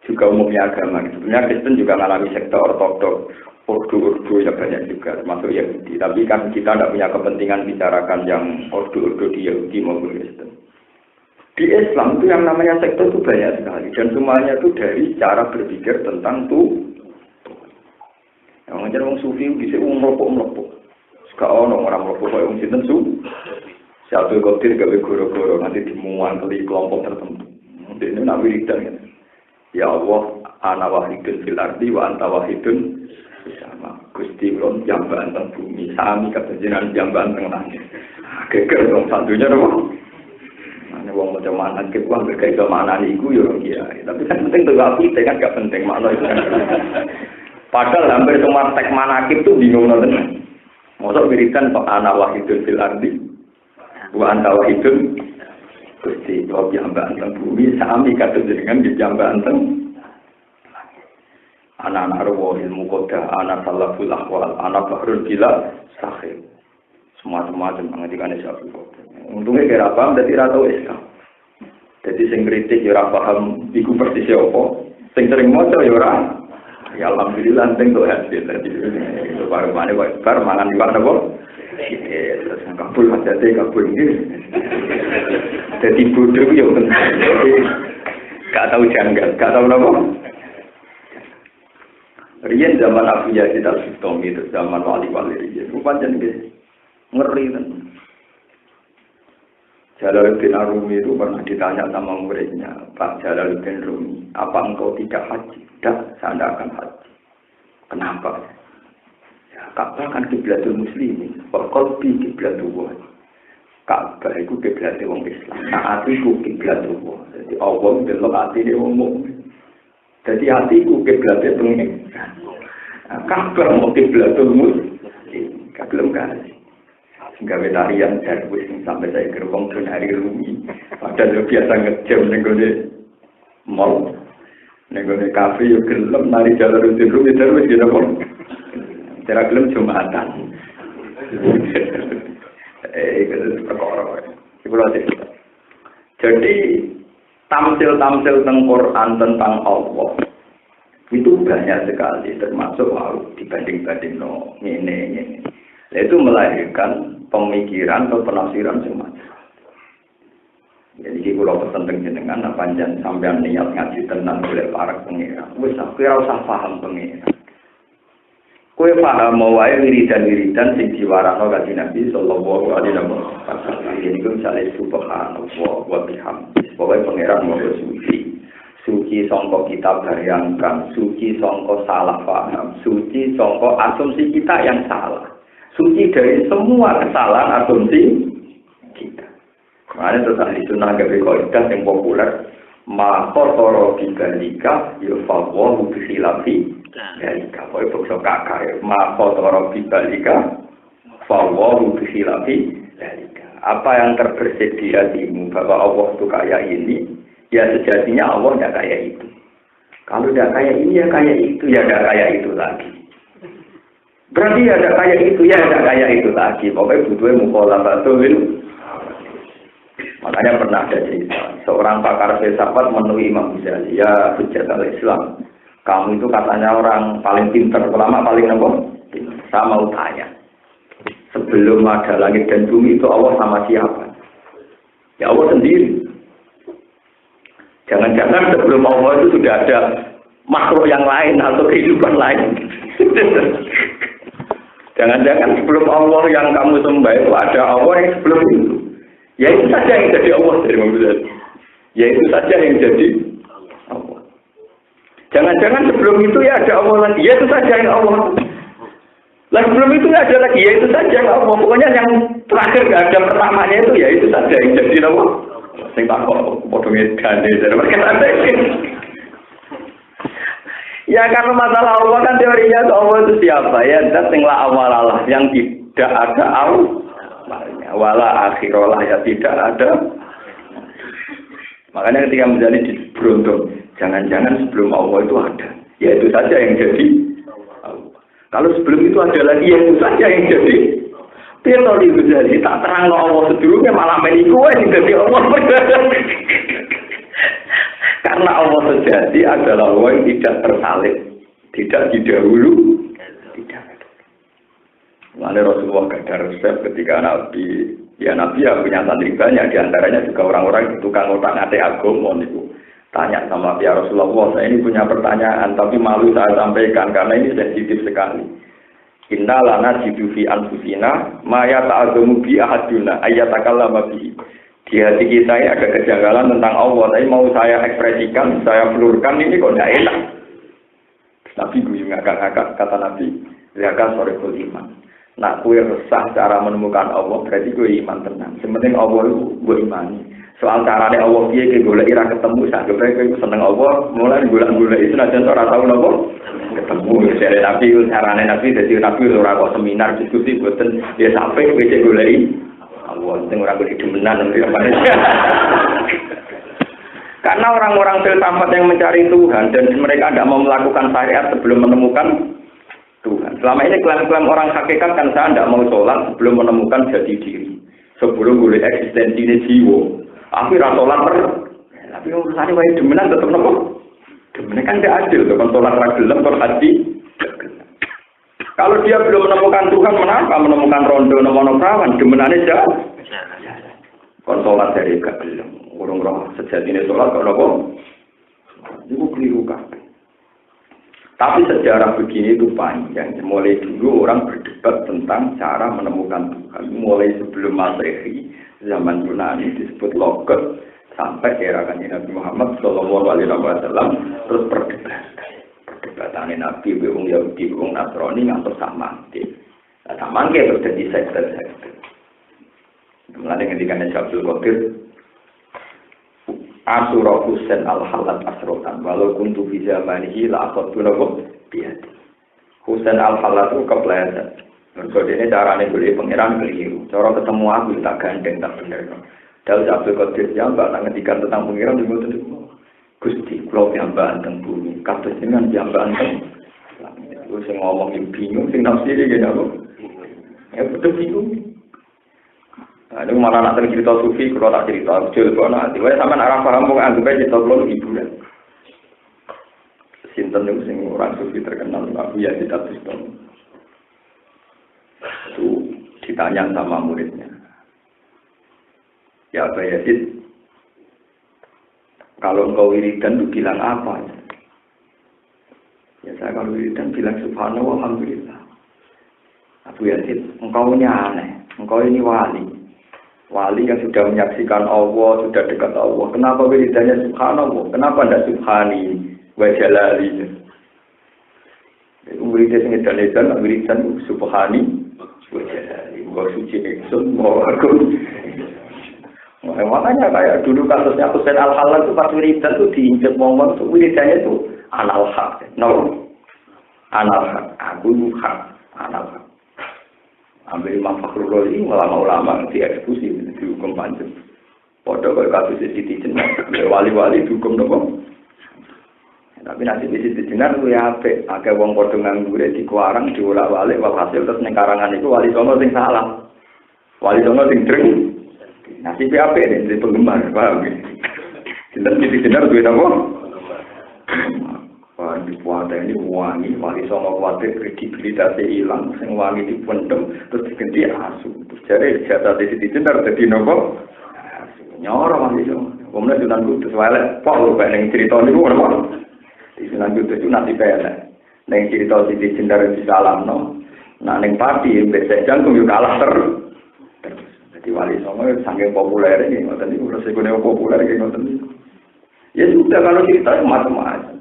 juga umumnya agama. Sebenarnya Kristen juga mengalami sekte ortodoks, ordo-ordo ya banyak juga, termasuk Yahudi. Tapi kan kita tidak punya kepentingan bicarakan yang ordo-ordo di Yahudi maupun Kristen. Di Islam itu yang namanya sekte itu banyak sekali dan semuanya itu dari cara berpikir tentang tuh. Yang ngajar orang sufi bisa merokok. Sekarang orang merokok kayak orang sinten su. Satu kotir gawe goro-goro nanti dimuang ke kelompok tertentu. Ini nak wiridan kan. Ya Allah, ana wahidun fil ardi wa anta wahidun sama Gusti Ron jamban teng bumi sami kajenengan jamban teng langit. Geger dong santunya dong. Ana wong macam mana ke wong berkait mana niku yo kiai. Tapi kan penting tuh api kan gak penting makna itu. Padahal hampir semua teks manakib tuh bingung nonton. Mosok wiridan kok ana wahidun fil ardi wa anta wahidun Gusti Ron jamban teng bumi sami kajenengan di jamban teng anak-anak roh ilmu koda, anak salaful akwal, anak bahrul gila, sahih. Semua-semua menghentikan Islam. Untungnya kira paham, jadi rata Islam. Jadi sing kritik ya paham, iku persis apa. Sing sering moco ya ora. Ya alhamdulillah sing tuh hasil. Jadi baru mana baru mangan di mana kok. Terus kabul hati kabul ini. Jadi bodoh ya kan. Gak tahu janggal, gak tahu apa. Rian zaman Abu Yazid Al-Bustami itu zaman wali-wali Rian. Rupanya ngeri kan. Jalaluddin Ar-Rumi itu pernah ditanya sama muridnya, Pak Jalaluddin Rumi, apa engkau tidak haji? Tidak, saya tidak akan haji. Kenapa? Ya, Ka'bah kan kiblatul muslimin, qalbi kiblatul wah. Ka'bah itu kiblatul wong Islam, hatiku kiblatul wah. Jadi Allah belok hati dia wong mukmin. Jadi hatiku kiblatul pengen. Ka'bah mau kiblatul muslimin, belum kan? Sehingga tarian darwis sampai saya gerbong ke hari Rumi. Padahal biasa ngejam nenggone mall, nenggone kafe yo gelem nari Jalaluddin Rumi darwis gitu kok. Cara gelem Jumatan. Itu perkara. Jadi tamsil-tamsil tentang Quran tentang Allah itu banyak sekali, termasuk dibanding-banding ini. Itu melahirkan pemikiran atau penafsiran semacam. Jadi kalau penting jenengan panjang sampean niat ngaji tenang oleh para pengira. Wis aku ora usah paham pengira. Kowe paham wae wiridan-wiridan sing diwarano kanjeng Nabi sallallahu alaihi wasallam. Ini ku misale subhanallah wa bihamdihi. Pokoke pengiran mau suci. Suci sangka kita bayangkan, suci sangka salah paham, suci sangka asumsi kita yang salah. Suci dari semua kesalahan asumsi kita. Makanya terus ahli sunnah gawe kaidah yang populer, ma qatara bibalika yufawahu bihilafi dalika. Kowe bangsa kakak ya, ma qatara bibalika fawahu bihilafi dalika. Apa yang terbersit di hatimu bahwa Allah itu kayak ini, ya sejatinya Allah tidak kayak itu. Kalau tidak kayak ini ya kayak itu, ya tidak kayak itu lagi. Berarti ada kayak itu, ya ada kayak itu lagi. Pokoknya butuhnya mukhalafatul. Makanya pernah ada cerita, seorang pakar filsafat menemui Imam Ghazali, ya hujjat al-Islam. Kamu itu katanya orang paling pintar, ulama paling nembok. Saya mau tanya, sebelum ada langit dan bumi itu Allah sama siapa? Ya Allah sendiri. Jangan-jangan sebelum Allah itu sudah ada makhluk yang lain atau kehidupan lain. Jangan-jangan sebelum Allah yang kamu sembah itu ada Allah yang sebelum itu. Ya itu saja yang jadi Allah dari Muhammad. Ya itu saja yang jadi Allah. Jangan-jangan sebelum itu ya ada Allah lagi. Ya itu saja yang Allah. Lah sebelum itu ada lagi. Ya itu saja yang Allah. Pokoknya yang terakhir nggak ada pertamanya itu ya itu saja yang jadi Allah. Sing tak kok potongnya gande dari mereka. Ya karena masalah Allah kan teorinya Allah itu siapa ya? Dan tinggal awalah yang tidak ada awalnya, wala akhirolah ya tidak ada. Makanya ketika menjadi diberuntung, jangan-jangan sebelum Allah itu ada. Ya itu saja yang jadi Allah. Kalau sebelum itu ada lagi, ya itu saja yang jadi. Tapi itu jadi tak terang Allah sebelumnya malah meniku yang jadi Allah. Karena Allah sejati adalah Allah yang tidak tersalib, tidak didahulu, tidak. Lalu Rasulullah gak ada resep ketika Nabi Ya Nabi ya punya santri banyak, diantaranya juga orang-orang tukang otak-atik agama itu. Tanya sama ya Rasulullah, saya ini punya pertanyaan, tapi malu saya sampaikan karena ini sensitif sekali. Inna lana jidu fi anfusina, maya ta'azamu bi ahaduna, ayatakallama bi. Di hati kita ini ada kejanggalan tentang Allah, tapi mau saya ekspresikan, saya pelurkan, ini kok tidak enak. Nabi gue ngakak-ngakak, kata Nabi, zakat sore iman. Nak kue resah cara menemukan Allah, berarti gue iman tenang. Sementing Allah itu gue imani. Soal caranya Allah dia ke golek ira ketemu, saya gue seneng Allah, mulai golek itu nanti orang tahu Allah ketemu. Jadi Nabi itu caranya Nabi, jadi Nabi itu orang kok seminar diskusi buatan dia sampai gue cek golek Allah, tengok orang golek demenan nanti apa Karena orang-orang filsafat yang mencari Tuhan dan mereka tidak mau melakukan syariat sebelum menemukan Tuhan. Selama ini klaim-klaim orang hakikat kan saya tidak mau sholat sebelum menemukan jati diri. Sebelum boleh eksistensi ini jiwa. Aku rasa sholat tapi urusannya wajib demenan tetap nopo. Demenan kan tidak adil. Kan sholat ragelam, kan hati. Kalau dia belum menemukan Tuhan, kenapa menemukan rondo nomono perawan? Demenannya jauh. Kan sholat dari gagelam. Orang-orang sejati ini sholat kok nopo. Itu keliru kabeh. Tapi sejarah begini itu panjang. Mulai dulu orang berdebat tentang cara menemukan Tuhan. Mulai sebelum Masehi, zaman Yunani disebut logot, sampai era Kanjeng Nabi Muhammad Shallallahu Alaihi Wasallam terus perdebatan Nabi, wong Yahudi, wong Nasrani ngantos samangke. Samangke terus jadi sekte-sekte. Mulai ngendikane Abdul Qadir Asura Husain al-Halat asrotan walau kuntu fi zamanihi la akhadtu lahu biadi. Husain al-Halat itu kepleset. Mergo dene carane golek pangeran keliru. Cara ketemu aku tak gandeng tak bener. Daud Abdul Qadir jambak nang ngendikan tentang pangeran di ngoten niku. Gusti kula jambak teng bumi, kados jenengan jambak teng langit. Wis ngomong bingung sing nafsiri ngene aku. Ya betul bingung. Ini malah nak cerita sufi, kalau tak cerita, jauh lebih nanti. Wah, sama arah paham, mau anggap aja cerita belum hiburan. Sinten itu sing orang sufi terkenal, Abu Yazid Al-Bustami. Itu ditanya sama muridnya. Ya Abu Yazid, kalau engkau wiridan, lu bilang apa? Ya saya kalau wiridan bilang subhanallah, alhamdulillah. Abu Yazid, engkau ini aneh, engkau ini wali. Wali yang sudah menyaksikan Allah, sudah dekat Allah. Kenapa wiridannya subhanallah? Kenapa tidak subhani wa jalali? Wiridan yang edan-edan, wiridan subhani wa jalali. Wa suci ingsun, wa agung. Makanya kayak dulu kasusnya Husain al-Halal itu pas wiridan itu diinjek ngomong itu wiridannya itu anal hak. No. Anal hak. Aku hak. Anal hak. Ambil Imam Fakhrul Razi, ulama-ulama dieksekusi, dihukum panjang. Padahal kalau kasus Siti Jenar, wali-wali dihukum nopo. Tapi nanti di Siti Jenar itu ya apik. Akeh wong padha nganggur di kuarang diolak-walik walhasil terus ning karangan itu wali songo sing salah. Wali songo sing dreng. Nasib apik nek penggemar, paham ya? Sinten Siti Jenar duwe napa? Di puasa ini wangi, wali sama khawatir kredibilitasnya hilang, yang wangi dipendem, terus diganti asu. Terus jadi jatah di situ jenar jadi nopo nyorong wali sama. Kemudian Sunan Kudus walek, pak lu pengen cerita ini gue nopo. Di Sunan Kudus itu nanti pengen, neng cerita di jenar di salam no. Nah neng pati, besok jantung juga kalah terus. Jadi wali sama sangat populer ini, ngoten itu resikonya populer kayak ngoten. Ya sudah kalau cerita macam-macam.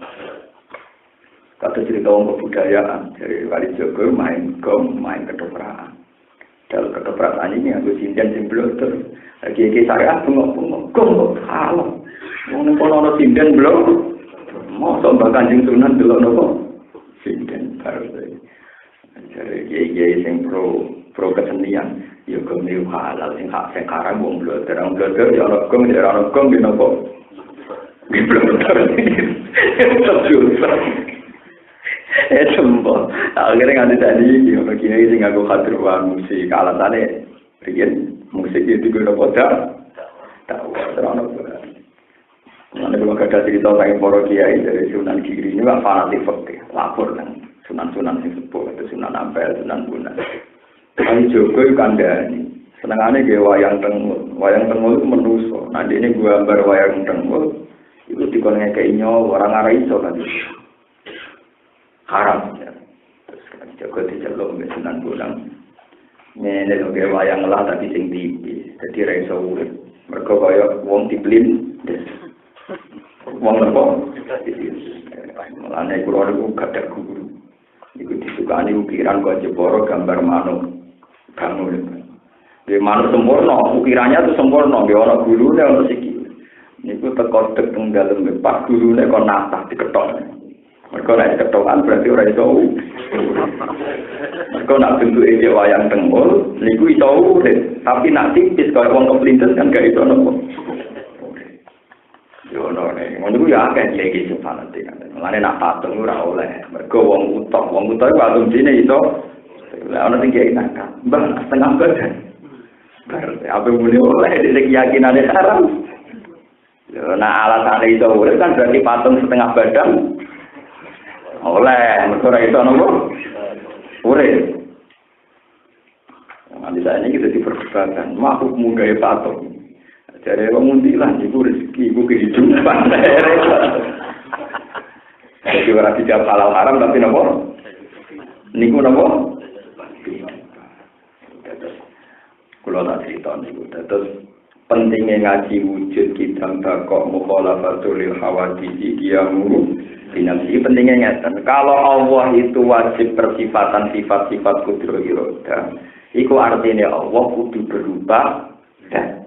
Kata cerita orang kebudayaan dari Wali Jogo main gong, main ketoprak. Dalam ketoprak ini aku sinden simbol terus. Lagi syariat bengok-bengok gong halo. Mau nempel sinden belum? Mau sombak Kanjeng Sunan dulu nopo? Sinden baru saya. Jadi kiai sing pro kesenian, yo gong niku halal sing hak sekarang wong blok terang blok ya ono gong di nopo? Di blok terus. Jumbo, akhirnya nganti tadi, kalau kini sih nggak gue khawatir musik, alasannya, bikin musik itu gue udah bodoh, tahu, terang apa? Nanti kalau ada cerita tentang para kiai dari Sunan Giri ini nggak fanatik fakir, lapor kan, Sunan yang sepuh itu Sunan Ampel, Sunan Bunga. Kali Jogo kandani, Senengane ge wayang tengul. Wayang tengul itu menuso. Nanti ini gua gambar wayang tengul itu dikon ngekeki nyawa orang arah iso kan. Haram. Terus kan jaga diceluk mbek Sunan Bonang. Ngene lho ge wayang lah tapi sing tipis. Dadi ra iso urip. Mergo kaya wong diblin. Wong nopo? Mulane kula niku gadah guru. Iku disukani ukiran kok Jepara gambar manuk. Bangun. Di manuk sempurna, ukirannya itu sempurna, dia orang gurune orang siki. Niku teko tek teng dalem Pak gurune kok natah diketok. Mergo nek diketokan berarti ora iso. Mergo nak bentuke dia wayang tengul, niku iso urip, tapi nak tipis kaya wong keplintes kan gak iso nopo. Yo ono nek ngono ku ya akeh iki sifate kan. Mulane nak patung ora oleh. Mergo wong utok iku asumsine iso. Lah ono sing kiai nakal. Mbah setengah badan. Apa boleh oleh dari keyakinan haram? Nah alasan itu boleh kan berarti patung setengah badan oleh mereka itu nopo boleh. Nanti saya ini kita diperdebatkan makhluk muda patung. Jadi orang muntilan ibu rezeki ibu kehidupan. Jadi orang tidak halal haram tapi nopo niku nopo. Kalau tak cerita niku, terus pentingnya ngaji wujud kita bakok mukhalafatul hawadisi kiamu dinamsi pentingnya ngeten. Kalau Allah itu wajib persifatan sifat-sifat kudro iroda, itu artinya Allah kudu berubah dan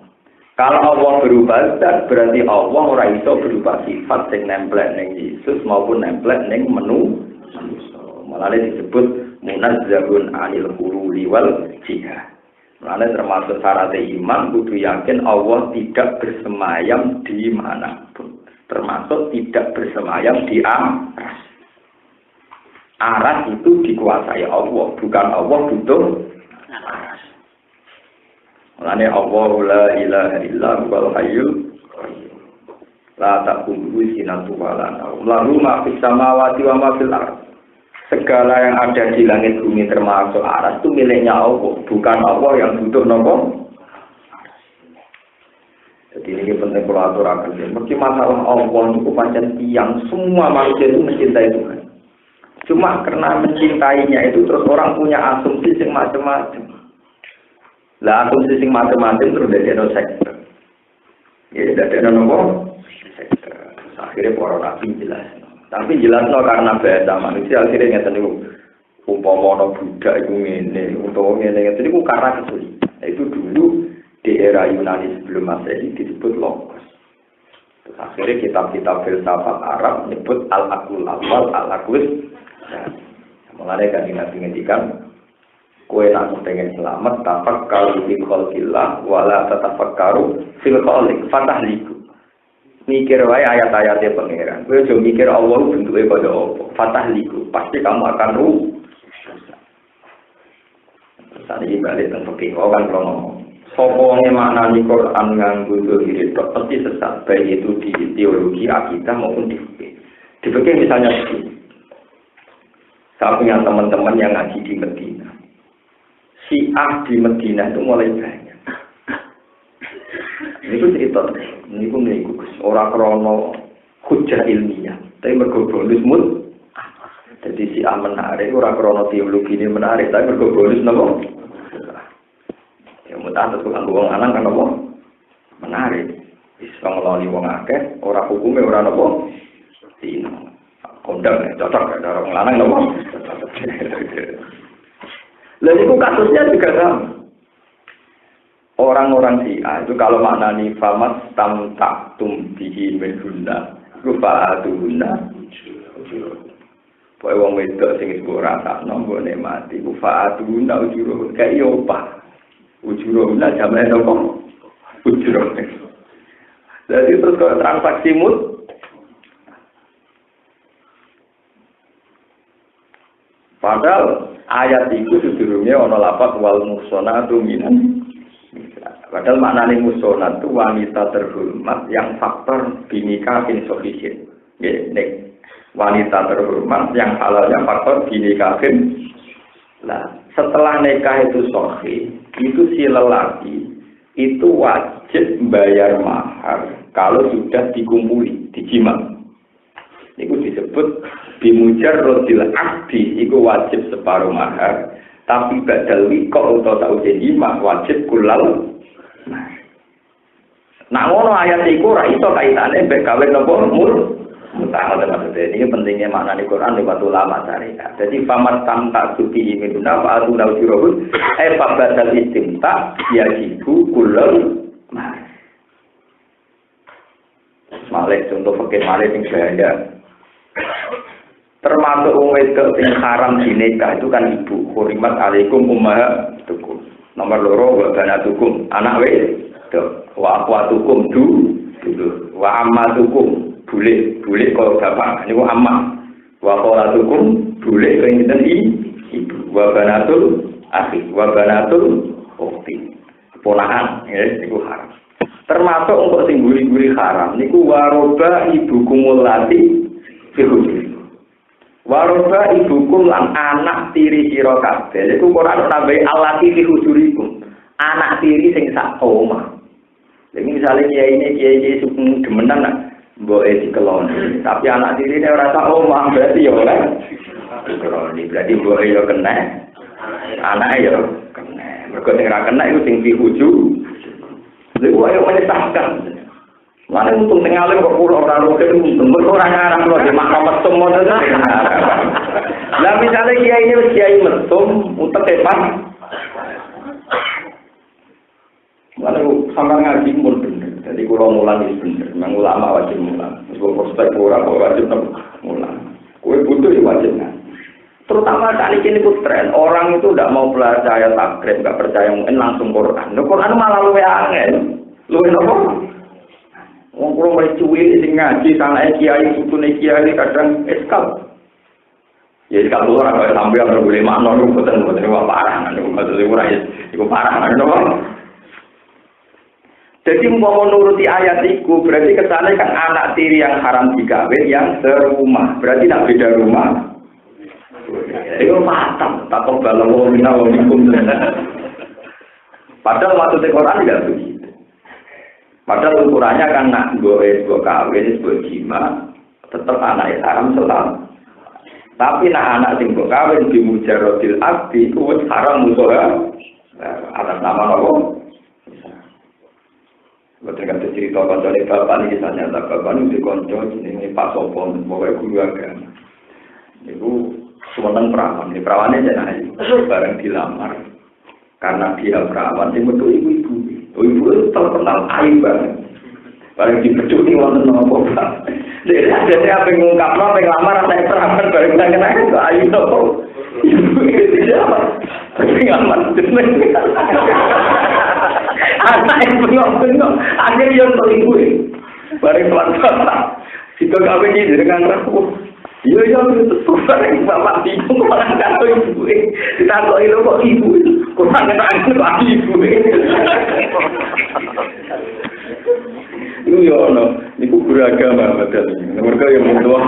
kalau Allah berubah dan berarti Allah ora iso berubah sifat sing nemplek ning Yesus maupun nemplek ning menu manusia. Malah disebut munazzahun anil hululi wal jihad. Karena termasuk syarat iman, kudu yakin Allah tidak bersemayam di manapun. Termasuk tidak bersemayam di aras. Aras itu dikuasai Allah, bukan Allah butuh aras. Karena Allah la ilaha illa huwal hayyul qayyum. La ta'khudhuhu sinatun wa la nawm. Lahu ma fis samawati wa ma fil ardh. Segala yang ada di langit bumi termasuk aras itu miliknya Allah, bukan Allah yang butuh nopo. Jadi ini penting kalau aturakan. Mesti masalah Allah itu pancen tiang semua manusia itu mencintai Tuhan. Cuma karena mencintainya itu terus orang punya asumsi yang macam-macam. Lah asumsi yang macam-macam terus dari sektor. Ya dari nopo sektor. Akhirnya para nabi jelas. Tapi jelas karena bahasa manusia akhirnya ngeten niku umpama budak iku ngene utawa ngene niku karena kesulitan. Itu dulu di era Yunani sebelum Masehi disebut logos. Terus akhirnya kitab-kitab filsafat Arab menyebut al-aqlul awal, al-aqlus. Mulane kan ngendikan kowe nek pengen selamat tafakkaru fi khalqillah wala tatafakkaru fil khaliq fatahliku. Mikir wae ayat-ayatnya pangeran. Kowe aja mikir Allah bentuke kaya apa. Fatahliku, pasti kamu akan rusak. Saat ini balik teng fikih kan kalau ngomong. Sapa wonge maknani Quran nganggo zahir tok pasti sesat, baik itu di teologi akidah maupun di fikih. Di fikih misalnya saya punya teman-teman yang ngaji di Medina. Syiah di Medina itu mulai banyak. Ini cerita, ini orang krono hujah ilmiah, tapi mergo bonus mut. Jadi si menarik, orang krono teologi ini menarik, tapi mergo bonus nopo. Ya mudah atas bukan wong lanang kan nopo menarik. Bisa ngeloni wong akeh, orang hukumnya orang nopo. Ini kondang cocok ada orang lanang nopo. Lalu itu kasusnya juga sama. Orang-orang Syiah itu kalau maknani famas tamtaktum bihi min hunna rufa'atuhunna pokoke wong wedok sing wis ora rasakno nggone mati rufa'atuhunna ujuru kaya apa ujuru la jamane nopo ujuru jadi terus kalau transaksi mut padahal ayat itu sedurunge ana lafaz wal muhsanatu minan. Padahal maknanya musonat itu wanita terhormat yang faktor binikahin sohisin. Wanita terhormat yang halalnya faktor binikahin. Lah, setelah nikah itu sahih, itu si lelaki itu wajib bayar mahar kalau sudah dikumpuli, dijimat. Itu disebut bimujarrodil akdi, itu wajib separuh mahar, tapi badal wiko atau tau jima wajib kulal. Nah, ngono ayat iku ora iso kaitane mbek kawin napa mutahal maksudnya. Ini pentingnya makna di Quran lewat ulama syariat. Jadi famat tamta suci minuna wa atu naujurahun fabadal istimta yajibu kulal malik contoh fakir malik yang saya termasuk wedok sing haram dinikah itu kan ibu. Hurimat alaikum ummahatukum. Nomor loro wa banatukum anak wedok. Wa akhwatukum dulu. Wa ammatukum bule kalau bapak niku ammah. Wa khalatukum bule sing sinten ibu. Wa banatul akhi wa banatul ukhti. Ponakan niku haram. Termasuk untuk sing guri-guri haram niku waroba ibukumul lati fi hujur. Waroba ibukum lan anak tiri sira kabeh. Iku Quran tambahi alati fi hujurikum. Anak tiri sing sak omah. Lha misale kiai sing demenan nak mboke dikeloni, tapi anak tirine ora sak omah berarti ya ora. Dikeloni berarti mboke ya kena. Anake ya kena. Mergo sing ora kena iku sing fi hujur. Lha kok ayo menyesatkan. Mana untung tinggalin kok pulau orang lokal untung, orang ngarang loh di makam mesum modal. Lah misalnya kiai mesum, utek tepat. Mana sampai ngaji pun bener. Jadi kalau mulan itu bener, memang ulama wajib mulan. Sebab prospek orang wajib mulan. Kue butuh ya wajib kan. Terutama kali ini pun tren orang itu tidak mau percaya takrib, nggak percaya mungkin langsung Quran. Quran malah luwe angel, luwe nopo. Wong kula mulai cuwil sing ngaji sanake kiai sutune kiai kadang eskal. Ya eskal ora kaya sampeyan ora boleh makna niku boten parah niku maksud ora iku parah niku. Jadi mau menuruti ayat itu berarti kesana kan anak tiri yang haram dikawin yang serumah. Berarti nak beda rumah. Itu fatal, takut balau minal minkum. Padahal waktu Quran tidak begitu. Padahal ukurannya kan nak gue kawin, gue jima, tetap anak haram selalu. Tapi nak anak sing gue kawin di mujarodil abdi, itu haram musuh atas nama apa? Betul kata cerita konco ini bapak ini kisah nyata bapak ini konco ini Pak Sopon, pokoknya guru agama. Itu sementara perawan, ini perawannya jangan bareng dilamar. Karena dia perawan, dia betul ibu-ibu. Ibu itu terkenal aib banget. Bareng dibeduk ini wonten nopo Pak. Jadi akhirnya apa ngungkap apa ngelamar saya perawan bareng kena itu aib nopo. Ibu itu siapa? Tapi aman jeneng. Anak yang bengok-bengok akhirnya yang ibu. Bareng pelan-pelan. Jika kawin ini dengan aku. Iya itu bareng bapak bingung malah kata ibu. Ditakoi lho kok ibu. Kurang kenaan Pak ibu. Itu ya ono, niku beragama padahal. Mereka yang mentua.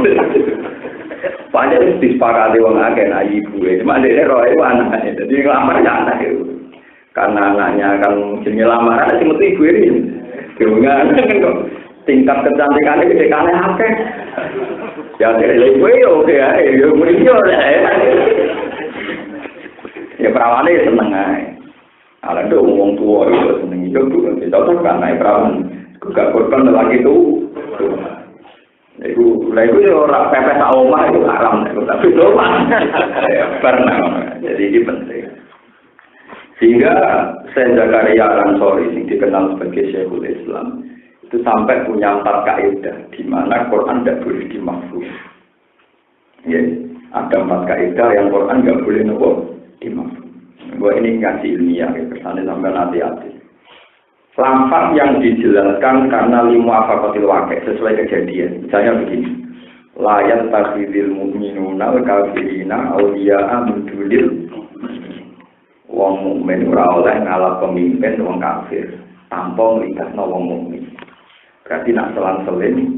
Padahal disepakati wong akeh nak ibu. Cuma dhek roe anaknya. Jadi ngelamar ya anak itu. Karena anaknya kan jenenge lamaran sing metu ibu ini. Gerungan kok tingkat kecantikannya gedekane akeh. Ya dhek ibu yo oke ae, yo mriyo ya perawane seneng ae. Ala nduk wong tuwa itu seneng hidup tuh. Cocok kan ae perawan. Gak korban lagi itu. Iku yo ora pepes sak omah itu haram tapi doang. Pernah. Jadi ini penting. Sehingga Syekh Zakaria Al-Ansori yang dikenal sebagai Syekhul Islam itu sampai punya 4 kaidah di mana Quran tidak boleh dimafhum. Ya, ada 4 kaidah yang Quran nggak boleh dimafhum. Gua ini ngaji ilmiah, kesannya sampai hati-hati. Lafaz yang dijelaskan karena lima afakotil wakil sesuai kejadian. Misalnya begini, layat takhidil mu'minuna al-kafirina awliya'a min dunil. Wong mukmin ora oleh ngalap pemimpin wong kafir tanpa nglidakno wong mukmin. Berarti nak selang-seling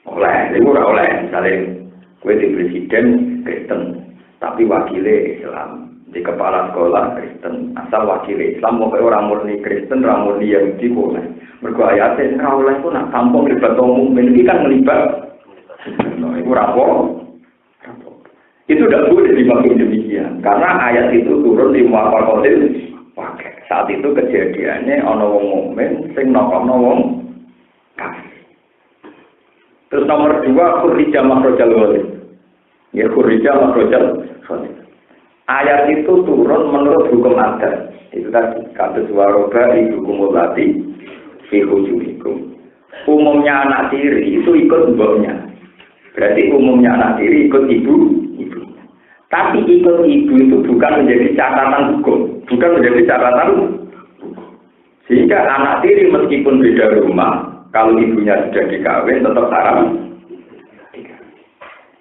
oleh, itu ora oleh. Misalnya kowe di presiden Kristen tapi wakile Islam. Di kepala sekolah Kristen asal wakil Islam mau orang murni Kristen, orang murni Yahudi boleh. Mergo ayate ora oleh ku nak tampung libat umum iki kan melibat. Nah, itu rapor. Itu tidak boleh dimaksud demikian karena ayat itu turun di muafakotil pakai. Saat itu kejadiannya ana wong mukmin sing nokono wong kafir. Terus nomor 2 khurija makhrajal walid. Ya khurija makhrajal walid. Ayat itu turun menurut hukum adat. Itu tadi kata suwaroga itu hukum ulati fi hujumikum. Umumnya anak tiri itu ikut mboknya. Berarti umumnya anak tiri ikut ibunya. Tapi ikut ibu itu bukan menjadi catatan hukum, bukan menjadi catatan hukum. Sehingga anak tiri meskipun beda rumah, kalau ibunya sudah dikawin tetap haram.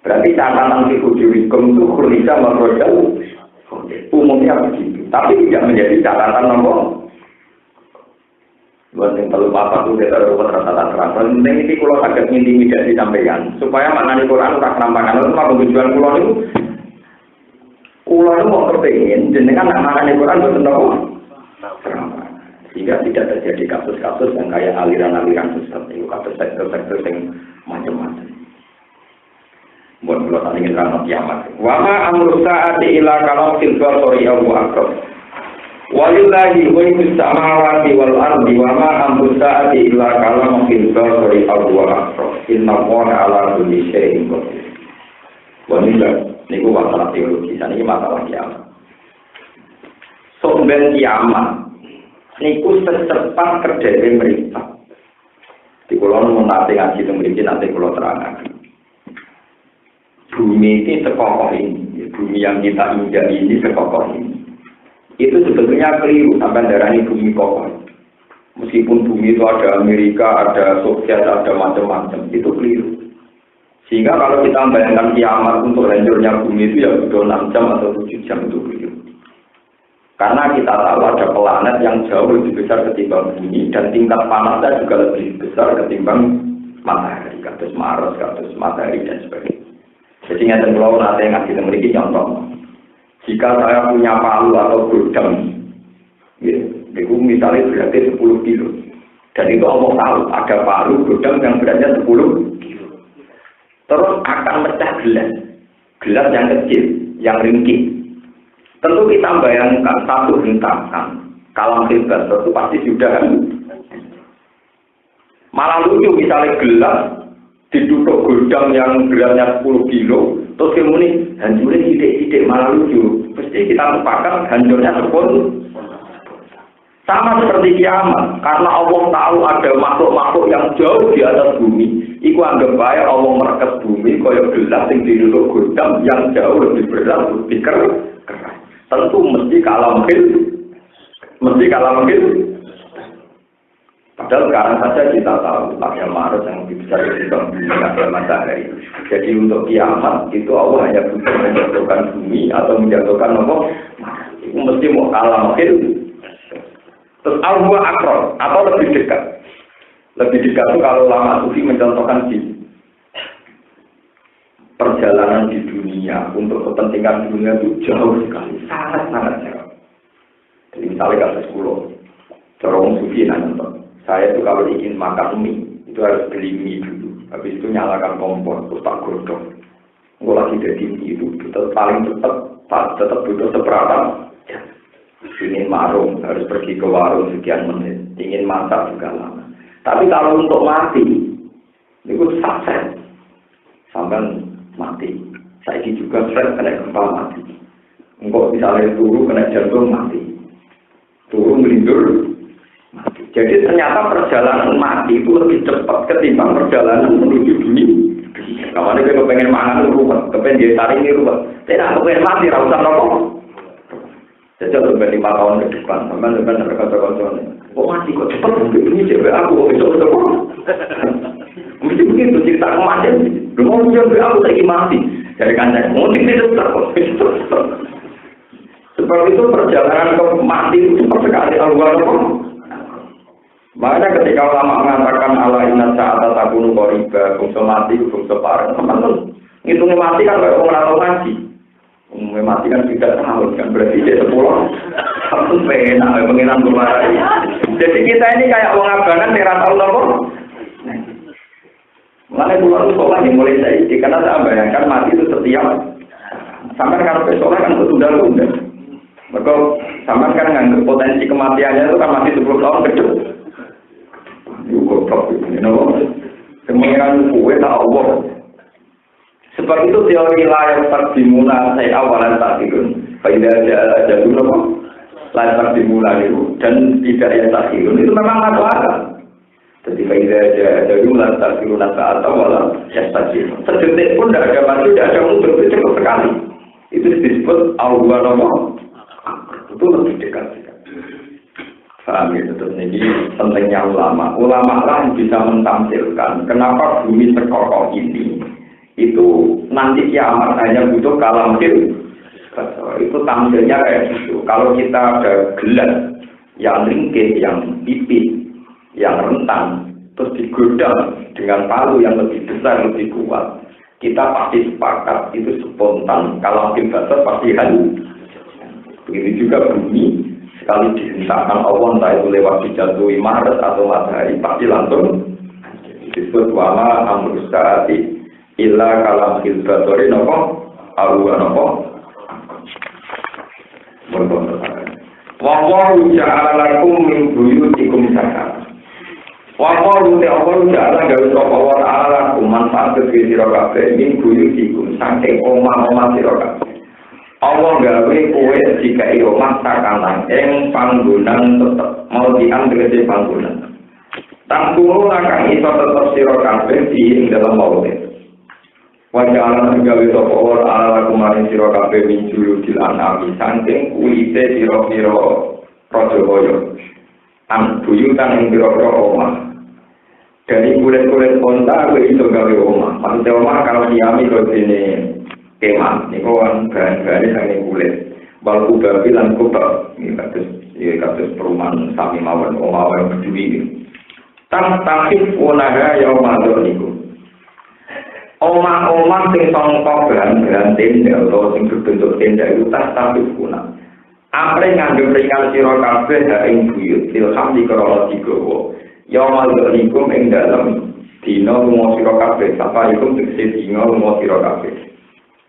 Berarti catatan fi hujumikum itu khurija makhrajal umumnya begitu, tapi tidak menjadi catatan nomor. Buat yang perlu apa tuh kita harus rasa terang. Penting ini kalau sakit intimidasi sampaikan, supaya maknanya Quran tak kenampakan. Itu mah tujuan pulau itu mau kepingin, jenengan maknanya Quran betul nopo. Sehingga tidak terjadi kasus-kasus yang kayak aliran-aliran sesat itu, kasus sektor-sektor yang macam-macam. Buat pulau tak ingin ramah kiamat. Wama amru sa'ati ila kalau silva sori Abu Akbar. Walillahi mulku samawati wal ardi wama amru sa'ati ila kalau silva sori Abu Akbar. Inna Allaha ala kulli syai'in qadir. Ini masalah teologi, ini masalah kiamat. Sombeng kiamat, niku secepat kerja mereka. Di pulau nanti ngaji memiliki nanti pulau terangkan. Bumi ini sekokoh ini, bumi yang kita injak ini sekokoh ini. Itu sebetulnya keliru sampai darahnya bumi kokoh. Meskipun bumi itu ada Amerika, ada Soviet, ada macam-macam, itu keliru. Sehingga kalau kita membayangkan kiamat untuk hancurnya bumi itu ya butuh 6 jam atau 7 jam itu keliru. Karena kita tahu ada planet yang jauh lebih besar ketimbang bumi dan tingkat panasnya juga lebih besar ketimbang matahari, kados Mars, kados matahari dan sebagainya. Jadi ngeten kula nate ngasih memiliki contoh. Jika saya punya palu atau godam, ya, itu misalnya beratnya 10 kilo. Dan itu Allah tahu ada palu godam yang beratnya 10 kilo. Terus akan pecah gelas yang kecil, yang ringkih. Tentu kita bayangkan satu hentakan, kalam hebat itu pasti sudah. Malah lucu misalnya gelas diduduk godam yang beratnya 10 kilo, terus kemudian hancurnya sidik-sidik, malah lucu. Pasti kita sepakat hancurnya sepuluh. Sama seperti kiamat, karena Allah tahu ada makhluk-makhluk yang jauh di atas bumi. Iku anggap baik Allah merekas bumi, kaya gelas yang diduduk godam yang jauh lebih berat, lebih keras. Tentu mesti kalah mungkin. Padahal sekarang saja kita tahu ada Mars yang lebih besar ketimbang bumi dan matahari. Jadi untuk kiamat itu Allah hanya butuh menjatuhkan bumi atau menjatuhkan apa? Itu mesti mau kalah mungkin. Terus al-huwa akron atau lebih dekat. Lebih dekat itu kalau ulama sufi mencontohkan di perjalanan di dunia untuk kepentingan dunia itu jauh sekali, sangat jauh. Jadi misalnya kasus pulau, corong sufi nanti. Saya itu kalau ingin makan mie, itu harus beli mie dulu. Habis itu nyalakan kompor, terus tak godong. Kalau lagi jadi mie itu, paling tetap butuh seberapa jam. Ingin marung, harus pergi ke warung sekian menit. Ingin masak juga lama. Tapi kalau untuk mati, itu sukses. Sampai mati. Saya juga stres kena gempa mati. Engkau misalnya turun kena jantung mati. Turun melindur. Jadi ternyata perjalanan mati itu lebih cepat ketimbang perjalanan menuju dunia. Kalau ada yang pengen mangan ruwet, kepengen dia tarik ini ruwet. Tidak, kepengen mati, rausan rokok. Sejak sampai 5 tahun ke depan, sampai berkata-kata, kok mati kok cepat begini cewek aku besok. Mesti begitu cerita kemarin. Lu mau cewek aku lagi mati. Dari kancing, mau tidak kok. Sebab itu perjalanan ke mati itu cepat sekali Allah. Makanya ketika ulama mengatakan ala inna sa'ata takunu qoriba, bungsu mati, bungsu pareng, teman-teman. Ngitungnya mati kan kayak orang ngaji. Mati kan 3 tahun kan berarti dia 10 tahun penak pengiran kemarin. Jadi kita ini kayak wong abangan ora tau nopo. Mulai pulang sekolah dimulai saya karena saya bayangkan mati itu setiap sampai kalau sekolah kan tertunda-tunda. Maka sampai kan nganggep potensi kematiannya itu kan masih 10 tahun ke depan. Goblok ini nopo. Pengiran kuwe tak Allah. Sebab itu teori layak terdimuna saya awalan tak dirun. Faidah jadul nopo. Layak terdimuna itu dan tidak yang tak dirun itu memang masuk akal. Jadi faidah jadul layak terdimuna saat awalan yang tak dirun. Sedetik pun tidak ada maju, tidak ada mundur, cepat sekali. Itu disebut Allah nopo. Itu lebih dekat. Paham ya, terus ini pentingnya ulama. Ulama lah yang bisa mentampilkan kenapa bumi sekokoh ini itu nanti kiamat hanya butuh kalamil. Itu tampilnya kayak gitu. Kalau kita ada gelas yang ringkih, yang pipih, yang rentang, terus digodam dengan palu yang lebih besar, lebih kuat, kita pasti sepakat itu spontan. Kalamil besar pasti halu. Begitu juga bumi. Sekali dihentakkan Allah, entah itu lewat dijatuhi Maret atau matahari, pasti langsung disebut wala amrus saati illa kalam hilbatori nopo aruwa nopo wawahu ja'ala lakum min buyutikum sakar wawahu te'awal ja'ala gawe sopa wa ta'ala lakum manfaat kedua sirakabe min buyutikum saking omah-omah sirakabe Allah gawe kowe jika omah sakanan ing panggonan tetep mau diambil di panggonan. Tangkuru akan iso tetep sira kabeh di dalam maute. Wajah alam gawe sapa ora ala kumaring sira kabeh min juludil anami saking kulite sira-sira raja kaya. An buyutan ing pira-pira omah. Dari kulit-kulit onta kowe iso gawe omah. Maksudnya omah kalau diami kok dene kemah, ini kan bahan-bahannya sangat kulit. Balku babi dan kubah, ini kasus perumahan sami mawon, omawan berdui. Takif wonaga ya omador niku. Omah-omah sing sangka bahan-bahan tenda atau sing berbentuk tenda itu takif wona. Apre ngandhut ringan sira kabeh ha ing buyut, ilham dikrono digawa. Ya omador niku ing dalem dina lunga sira kabeh, sapa iku tegese dina lunga sira kabeh.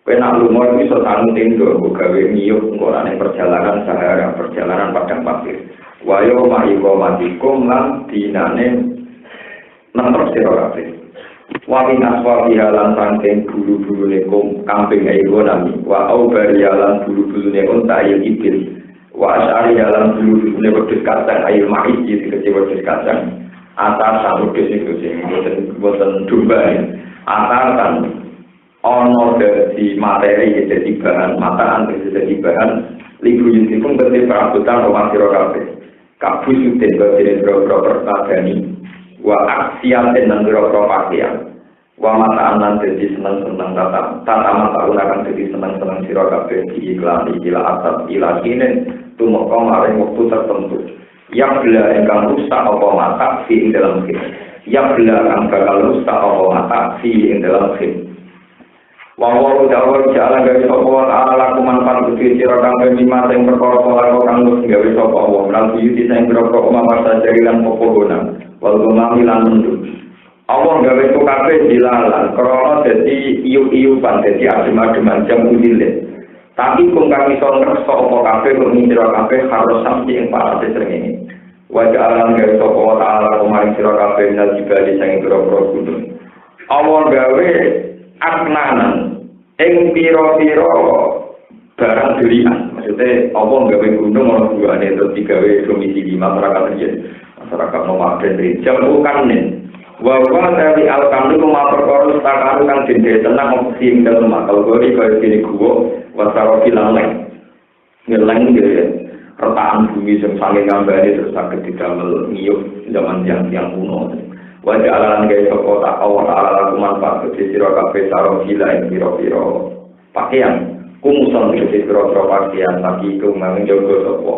Penak lumur bisa tanggung tendo, gawe miyuk ngorane perjalanan sahara, perjalanan padang pasir. Wayo ma'iko matikum lan dinane nentok sirokabeh. Wamin aswa bihalan rangkeng bulu-bulune kambing ayo nami. Wa au barialan bulu-bulune unta ayo ibil. Wa asyari halan bulu-bulune wedhus kacang ayo ma'is dikece wedhus kacang. Atasan wedhus iku sing boten domba. Atasan ono dari materi jadi bahan mataan jadi bahan libu yusifun berarti perabotan rumah sirokabeh kabus yudin berarti berapa pertagani wa aksian dan berapa pakaian wa mataan dan jadi senang-senang tata mata unakan jadi senang-senang sirokabeh diiklani ila atas ila kinen tumokong maring waktu tertentu yang bila engkang rusak apa mata fi dalam khim yang bila engkang bakal rusak apa mata fi dalam khim. Wawaru dawar jalan gawe sapa ala kumanfaat gede sira kang mimah sing perkara kala kang wis gawe sapa Allah lan yuti sing perkara omah sajari lan pepohonan wal gumami lan mendut Allah gawe ku kabeh dilalan krana dadi iyu-iyuban dadi adem-ademan jam udile tapi kung kang iso ngreksa apa kabeh kok sira kabeh harus sampe ing parate srengenge wajah alam gawe sapa ala kumaring sira kabeh nal jibali sing pira-pira gunung Allah gawe aknanan ing pira-pira barang durian maksudnya apa gawe gunung ana buane terus digawe domisili masyarakat riyen masyarakat nomaden jam bukan nih wa dari al-kamil perkara stakar kang dene tenang sing dalem akal gori kaya dene guwa wasara filang ngeleng gitu retakan bumi sing saking ngambane terus saged didamel ngiyup zaman yang kuno. Wajah alalan gaya soko tak awal ala manfaat kecil siro kafe saro gila yang biro pakaian kumusan kecil biro pakaian tapi itu menjogo soko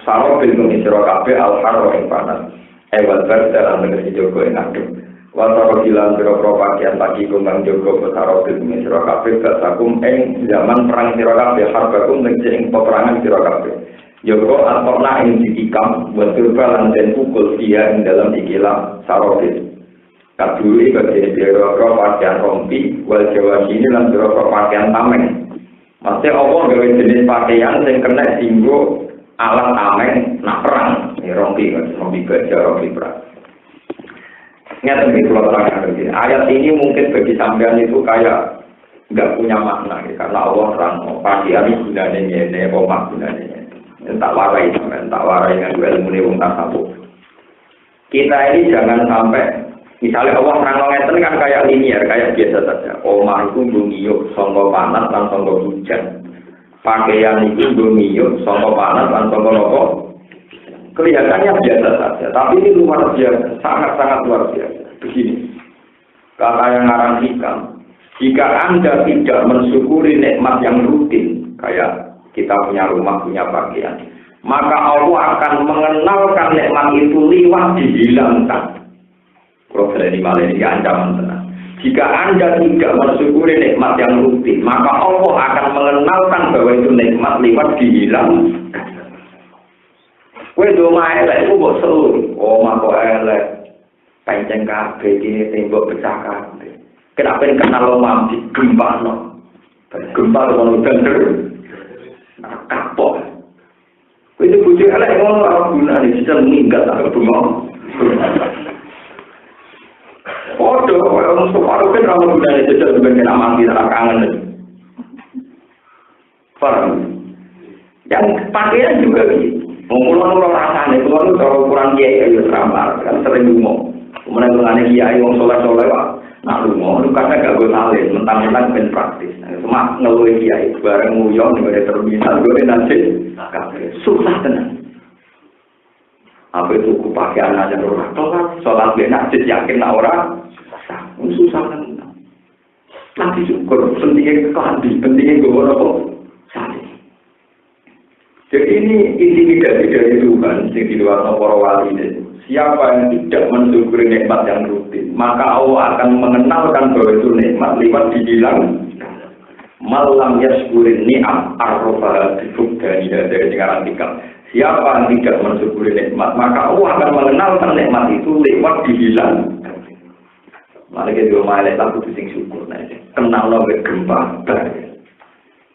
saro film siro kafe alharo yang panas ewal ber dalam negeri jogo yang adem Wasaro bilang sira-sira pakaian pagi kembang jogo besaro ing sira kabeh basakum ing zaman perang sira kabeh harbakum ing peperangan sira kabeh. Jogo antokna ing ditikam waturba lan den pukul dia ing dalam ikilah sarobit. Kaduri bagi sira-sira pakaian rompi wal jawa ini lan sira-sira pakaian tameng. Maksudnya Allah gawe jenis pakaian sing kena dienggo alat tameng nak perang. Rompi baja, rompi perang. Ingat ini kalau terangkan begini, ayat ini mungkin bagi sampean itu kayak nggak punya makna, ya, karena Allah terang, pakaian gunanya ini, omak gunanya ini, tak warai dengan ilmu ini tak satu. Kita ini jangan sampai, misalnya Allah terang ngeten kan kayak linear, kayak biasa saja. Omak itu ngiyuk, songko panas, dan songko hujan. Pakaian itu ngiyuk, songko panas, dan songko nopo. Kelihatannya biasa saja, tapi ini luar biasa, sangat-sangat luar biasa. Begini, kata yang ngarang hikam, jika Anda tidak mensyukuri nikmat yang rutin, kayak kita punya rumah, punya pakaian, maka Allah akan mengenalkan nikmat itu liwat dihilangkan. Kalau ini malah ini ancaman tenang. Jika Anda tidak mensyukuri nikmat yang rutin, maka Allah akan mengenalkan bahwa itu nikmat liwat dihilangkan. Kowe do elek iku mbok seluruh. Oh, mako elek. Pancen kabeh iki tembok pecah kabeh. Kenapa kenal omam di gempano? Gempa ono bener. Kapok. Kowe itu bojo elek ngono ora gunane bisa minggat tak bengok. Podo ono separo kan ora gunane jajal ben kena mati tak kangen. Paham? Yang pakaian juga gitu. Mengulur rasanya, keluar kalau ukuran kiai ayo ramar, kan sering ngomong. Kemudian mengenai kiai yang soleh pak, nak ngomong, lu kata gak gue salin, mentang-mentang ben praktis. Cuma ngeluh kiai, bareng nguyong nih terminal, gue nanti susah tenang. Apa itu ku pakai anak yang orang tua, sholat benar, yakin orang susah tenang. Nanti syukur, pentingnya kelambi, pentingnya gue apa? Salin. Jadi ini intimidasi dari Tuhan yang di luar para wali itu. Siapa yang tidak mensyukuri nikmat yang rutin, maka Allah akan mengenalkan bahwa itu nikmat lewat dibilang malam yaskurin ni'am arrofa difugdani dari sekarang tiga. Siapa yang tidak mensyukuri nikmat, maka Allah akan mengenalkan nikmat itu lewat dibilang. Malah kita malah tak butuh sing syukur, kenal nabi gempa.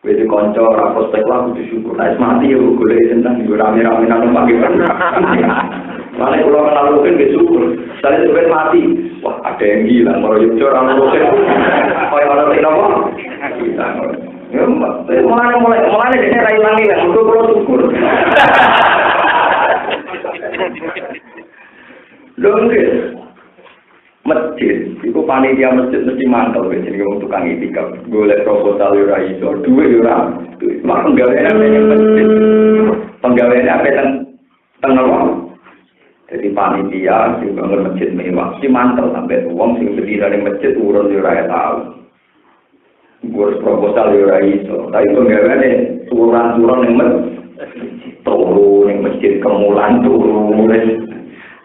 Jadi konco rapos teklah butuh syukur. Nah, mati ya boleh senang juga rame-rame nang pagi pernah. Mana kalau kenal mungkin bersyukur. Saya sebenarnya mati. Wah, ada yang gila. Mau jujur orang mungkin. Oh, yang orang tidak mau. Ya, mulai jadi rai langi lah. Untuk bersyukur. Dongke. Masjid, itu panitia masjid mesti mantap, jadi untuk tukang itikaf. Golek proposal yura iso, duit yura, mak penggawean apa yang masjid, penggawean apa yang tengah. Jadi panitia sing bangun masjid mewah, si mantap sampai uang sing berdiri dari masjid urun yura tahu. Golek proposal yura iso, tapi penggawean turun yang masjid, turun yang masjid kemulan turun.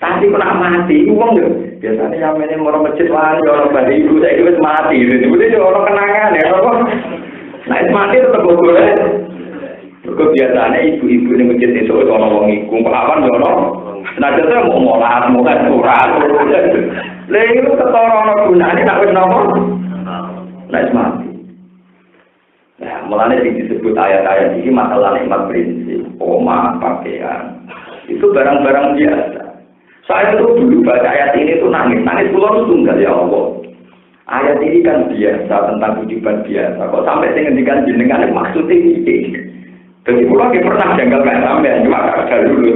Tapi pernah mati, uang deh. Biasanya yang ini orang masjid wali, orang badi ibu, saya itu mati. Jadi orang kenangan ya, orang. Nah, itu mati tetap boleh. Biasanya ibu-ibu ini masjid itu orang ngikung, kapan ya orang. Nah, jadi mau ngolah surat. Lalu itu ketorong gunanya, tak bisa ngomong. Nah, itu mati. Ya, mulanya disebut ayat-ayat ini masalah nikmat prinsip, omah, pakaian. Itu barang-barang biasa. Saya tuh dulu baca ayat ini tuh nangis pulau tuh tunggal ya Allah. Ayat ini kan biasa tentang kehidupan biasa. Kok sampai saya ngendikan jenengan maksudnya ini. Jadi pulau lagi pernah janggal kayak sampean cuma kagak dulu.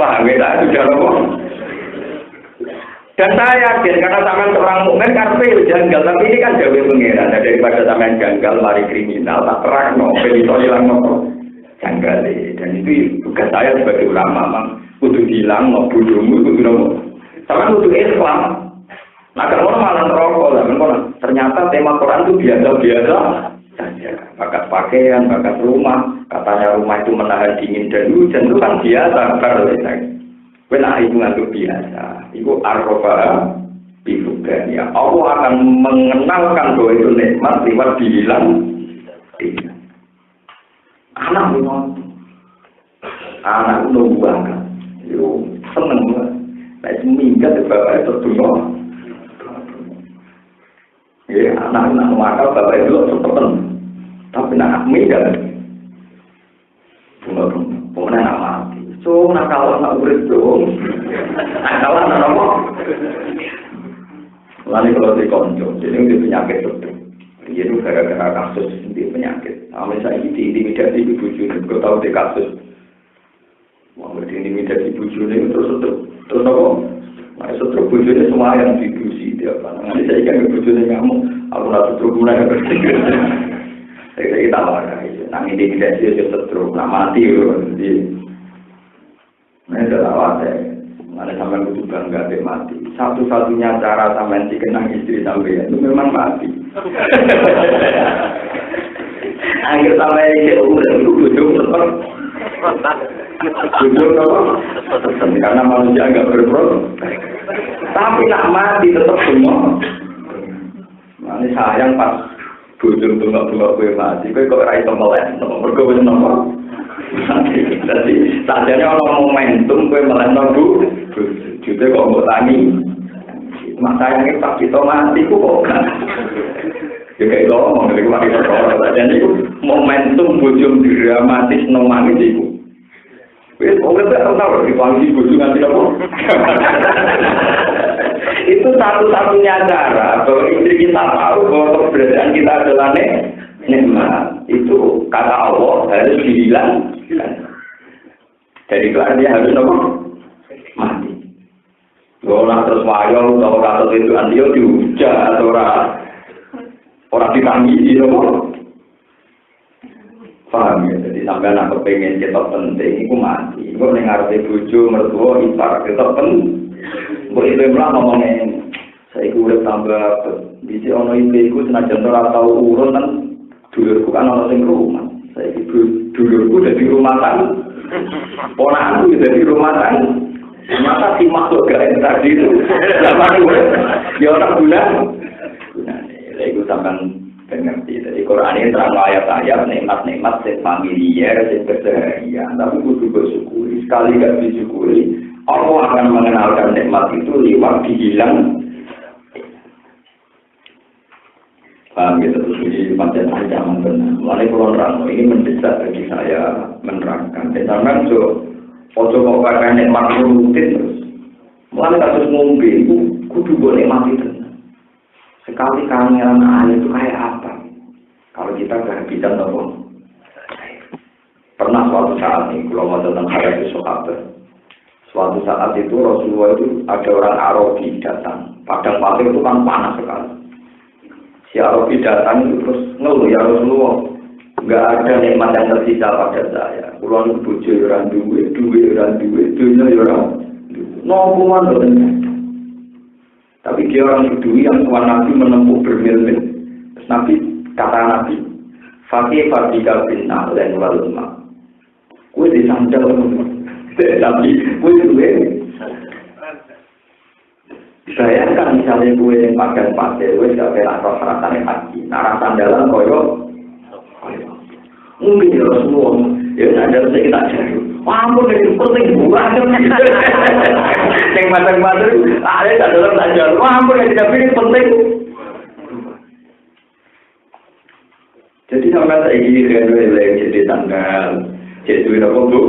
Paham ya itu jalan. Dan saya yakin karena sampean seorang mukmin karpe janggal, tapi ini kan jauh pengiran daripada sampean janggal mari kriminal tak terang no, iso hilang no janggal. Dan itu tugas saya sebagai ulama mang. Kudu hilang, mau bodohmu, kudu nopo. Sama kudu Islam. Nah kalau malah rokok, ternyata tema Quran itu biasa-biasa saja. Bakat pakaian, bakat rumah. Katanya rumah itu menahan dingin dan hujan itu kan biasa. Benar itu ngantuk biasa. Itu arroba bihudan ya. Allah akan mengenalkan bahwa itu nikmat lewat bilang. Anak menonton. Anak nungguan. Yo seneng banget. Nah seminggu bapak itu terdua. Ya anak-anak makal bapak itu sepetan. Tapi nak minggat. Pokoknya nak mati. So nakal nak urip dong. Nakal nak apa? Lalu kalau dikonco, jadi itu penyakit betul. Dia itu gara-gara kasus di penyakit. Misalnya diintimidasi ibu juni, kau tahu di kasus. Wah, diintimidasi ibu juni terus apa? Nah, setruk ibu juni semua yang didusi dia apa? Nanti saya kan ibu juni kamu, aku nak setruk mulai berpikir. Saya kita marah, nang intimidasi itu setruk, nak mati jadi. Nah, itu lawat Mana sampai kudu bangga dek mati. Satu-satunya cara sampai dikenang istri sampai itu memang mati. Akhir sampai itu ujung tetap. Ujung apa? Karena manusia enggak berproses. Tapi nak mati tetap semua. Mana sayang pas ujung tunggu-tunggu gue mati. Gue kok rai tombol berkomen nomor. Jadi saatnya orang momentum gue melentang bu, juga kok mau tani, makanya pas kita mati kok kan, juga itu ngomong dari kemarin orang jadi momentum bujung dramatis nomanis itu, orang tak tahu dipanggil bujung nanti apa, itu satu-satunya cara bahwa istri kita tahu bahwa keberadaan kita adalah nikmat. Itu kata Allah harus dibilang. Jadi itu artinya harus apa? Mati. Kalau terus wayang atau kata itu antio dihujat atau orang ditangisi apa? Paham ya? Jadi sampai anak kepengen kita penting, itu mati. Itu mengarti buju, mertua, ipar, kita penting. Itu malah ngomongnya, saya udah tambah bisa ono itu senajan ora tau urun kan dulurku kan ono sing rumah. Saya dulurku dari rumah kan. Ponakku dari rumah kan. Masa si makhluk gaib tadi itu zaman itu ya orang guna. Itu sampean ngerti. Jadi Quran ini terang ayat-ayat nikmat-nikmat sing familiar, sing keseharian. Tapi kudu bersyukuri. Sekali gak disyukuri, Allah akan mengenalkan nikmat itu lewat dihilang. Paham gitu, terus ini pancen zaman benar. Mulai pulau Rano ini mendesak bagi saya menerangkan. Misalkan ojo kok pakai nikmat rutin terus. Mulai kasus ngombe itu kudu boleh mati tenang. Sekali kangelan air itu kayak apa? Kalau kita kehabisan apa? Pernah suatu saat nih, kalau mau tentang hal itu sahabat. Suatu saat itu Rasulullah itu ada orang Arabi datang. Padang pasir itu kan panas sekali. Si Arabi datang itu terus ngeluh, ya Rasulullah, nggak ada nikmat yang tersisa pada saya. Kulon bojo orang duwe orang duwe, dunia orang nokuman benar. Tapi dia orang duwe yang Tuhan Nabi menempuh bermil-mil. Terus Nabi kata Nabi, fakih fadika bina dan walma. Kue disandal tapi kue duwe. Bayangkan misalnya kue yang pakai pasir, kue tidak kena rasa-rasanya haji. Nah, sandalan koyo, mungkin ya Rasulullah, ya ada saya kita cari. Wah, ampun ini penting bukan? Yang pasir-pasir, ada sandalan saja. Wah, ampun yang tidak pilih penting. Jadi sampai saya ini dengan jadi tanggal, jadi apa bu?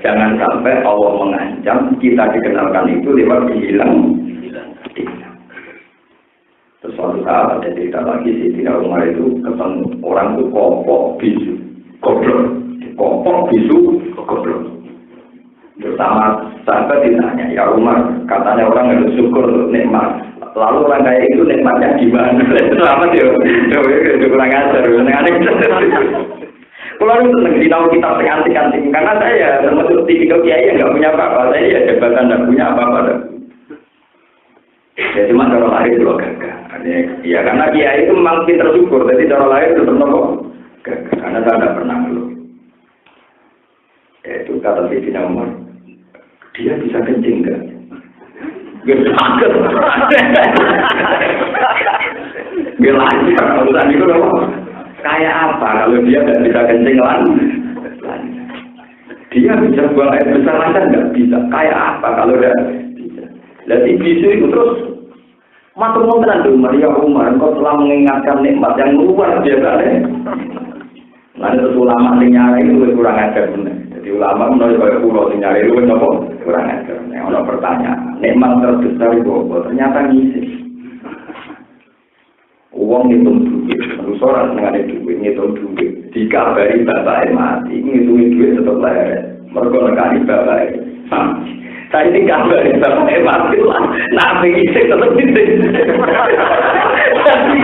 Jangan sampai Allah mengancam kita dikenalkan itu lewat dihilang. Terus suatu saat ada cerita lagi si Tina Umar itu ketemu orang itu kopok bisu, kopok bisu, goblok. Bersama sahabat ditanya, ya Umar, katanya orang harus syukur nikmat. Lalu orang kaya itu nikmatnya gimana? Itu apa sih? Itu kurang ajar. Kalau itu senang tahu kita antik-antik karena saya termasuk tipikal kiai yang nggak punya apa-apa. Saya ya jabatan nggak punya apa-apa. Ya cuma cara lahir itu gagah. Ya karena kiai itu memang pintar syukur. Jadi cara lahir itu tetap gagah. Karena saya nggak pernah ngeluh. Itu kata Sayyidina Umar, dia bisa kencing enggak? Gak sakit. Gak lancar, urusan itu loh. Kayak apa kalau dia nggak bisa kencing lancar? Dia bisa buang air besar lancar nggak bisa. Kayak apa kalau nggak bisa? Jadi bisu itu terus matur nuwun tuh Maria Umar, kau telah mengingatkan nikmat yang luar biasa. Nanti ulama sing nyari itu kurang ajar bener. Jadi ulama menurut saya pulau sing nyari itu apa? Kurang ajar. Ono pertanyaan, nikmat terbesar itu apa? Ternyata ngisi. Uang ngitung duit, manusia orang mengenai duit, ngitung duit. Dikabari bapaknya mati, ngitung duit tetap leret. Mereka nekani bapaknya mati. Saya ini kabari bapaknya mati lah. Nabi isi tetap isi. Jadi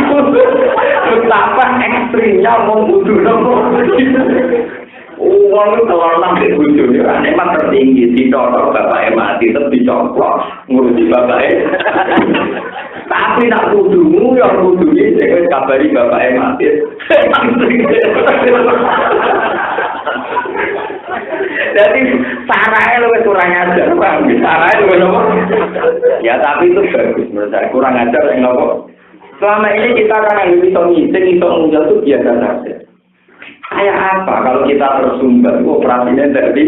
betapa ekstrimnya membunuh. Uang itu kalau nanti bujurnya, memang tertinggi. Dicocok bapaknya mati, tetap dicocok. Ngurusi bapaknya. Tapi nak kudumu, yang kudunya jangan kabari bapaknya mati. Jadi sarahnya lebih kurang ajar, Bang. Sarahnya lebih apa? Ya tapi itu bagus menurut saya. Kurang ajar, kenapa? Selama ini kita kan yang bisa ngising, bisa mengunjau itu biasa saja. Kayak apa kalau kita tersumbat, operasinya dari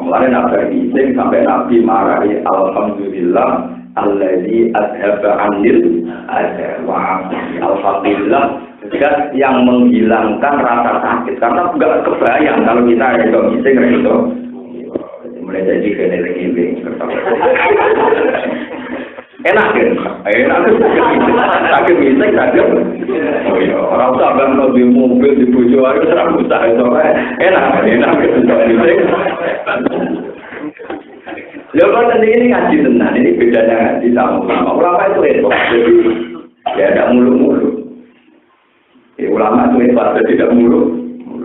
mulai Nabi ngising sampai Nabi marahi alhamdulillah alladzi adhaba 'anil wa alhamdulillah zat yang menghilangkan rasa sakit karena enggak kebayang kalau kita ada ngising itu mulai jadi gini enak sakit ngising sakit orang sabar kalau di mobil di bojo aja serang usah itu enak ngising Lepas ini ngaji tenan, ini bedanya ngaji sama ulama itu hebat, jadi ya tidak mulu-mulu. Ulama itu hebat, tidak mulu,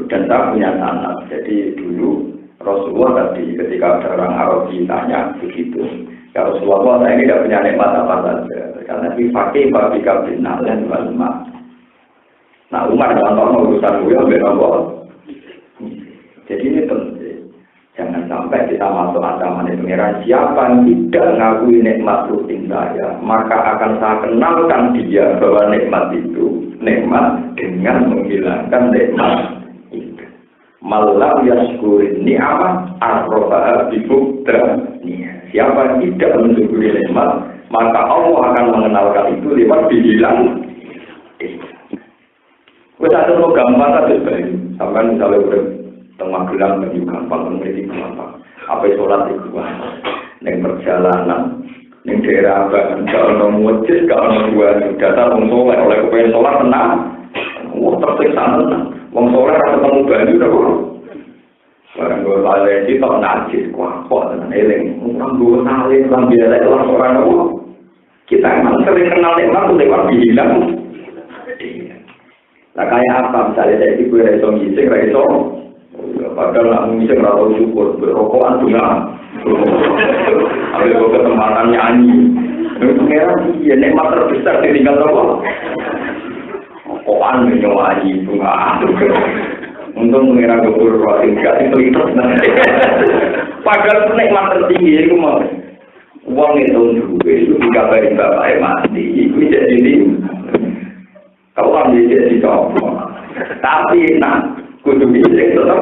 dan tak punya sanad. Jadi dulu Rasulullah tadi ketika ada orang Arabi tanya begitu, ya Rasulullah saya ini tidak punya nikmat apa saja, karena fakih bagi kabinah dan walma. Nah Umar contoh urusan gue ambil nombor. Jadi ini penting. Jangan sampai kita masuk ancaman pengiran. Siapa yang tidak mengakui nikmat rutin saya, maka akan saya kenalkan dia bahwa nikmat itu nikmat dengan menghilangkan nikmat itu. Malam yaskurin ni'amah arrofa'a bibukta. Siapa yang tidak mensyukuri nikmat, maka Allah akan mengenalkan itu lewat dihilang. Kita contoh gampang saja baik. Sampai misalnya tengah gelang baju gampang memiliki gampang. Apa sholat itu gampang. Neng perjalanan, neng daerah apa? Kalau masjid, kalau buat data orang soleh oleh kepengen sholat tenang. Wah tersiksa tenang. Orang soleh rasa ketemu baju dah kok. Barang gue balik di tak najis kuah dengan eling. Orang gue salin, orang biasa orang apa? Kita emang sering kenal nikmat tuh lewat dihilang. Nah kayak apa misalnya saya ibu reso ngising reso. Padahal nak mengisi merawat syukur berrokokan juga, ada kesempatan nyanyi. Merah iya nikmat terbesar tinggal apa? Rokokan nyanyi bunga. Untung mengira gubur roti enggak itu. Padahal nikmat tertinggi itu mau uang itu juga dikabari bapak mati. Itu jadi ini. Kau kan jadi coba. Tapi nak kudu bisa tetap.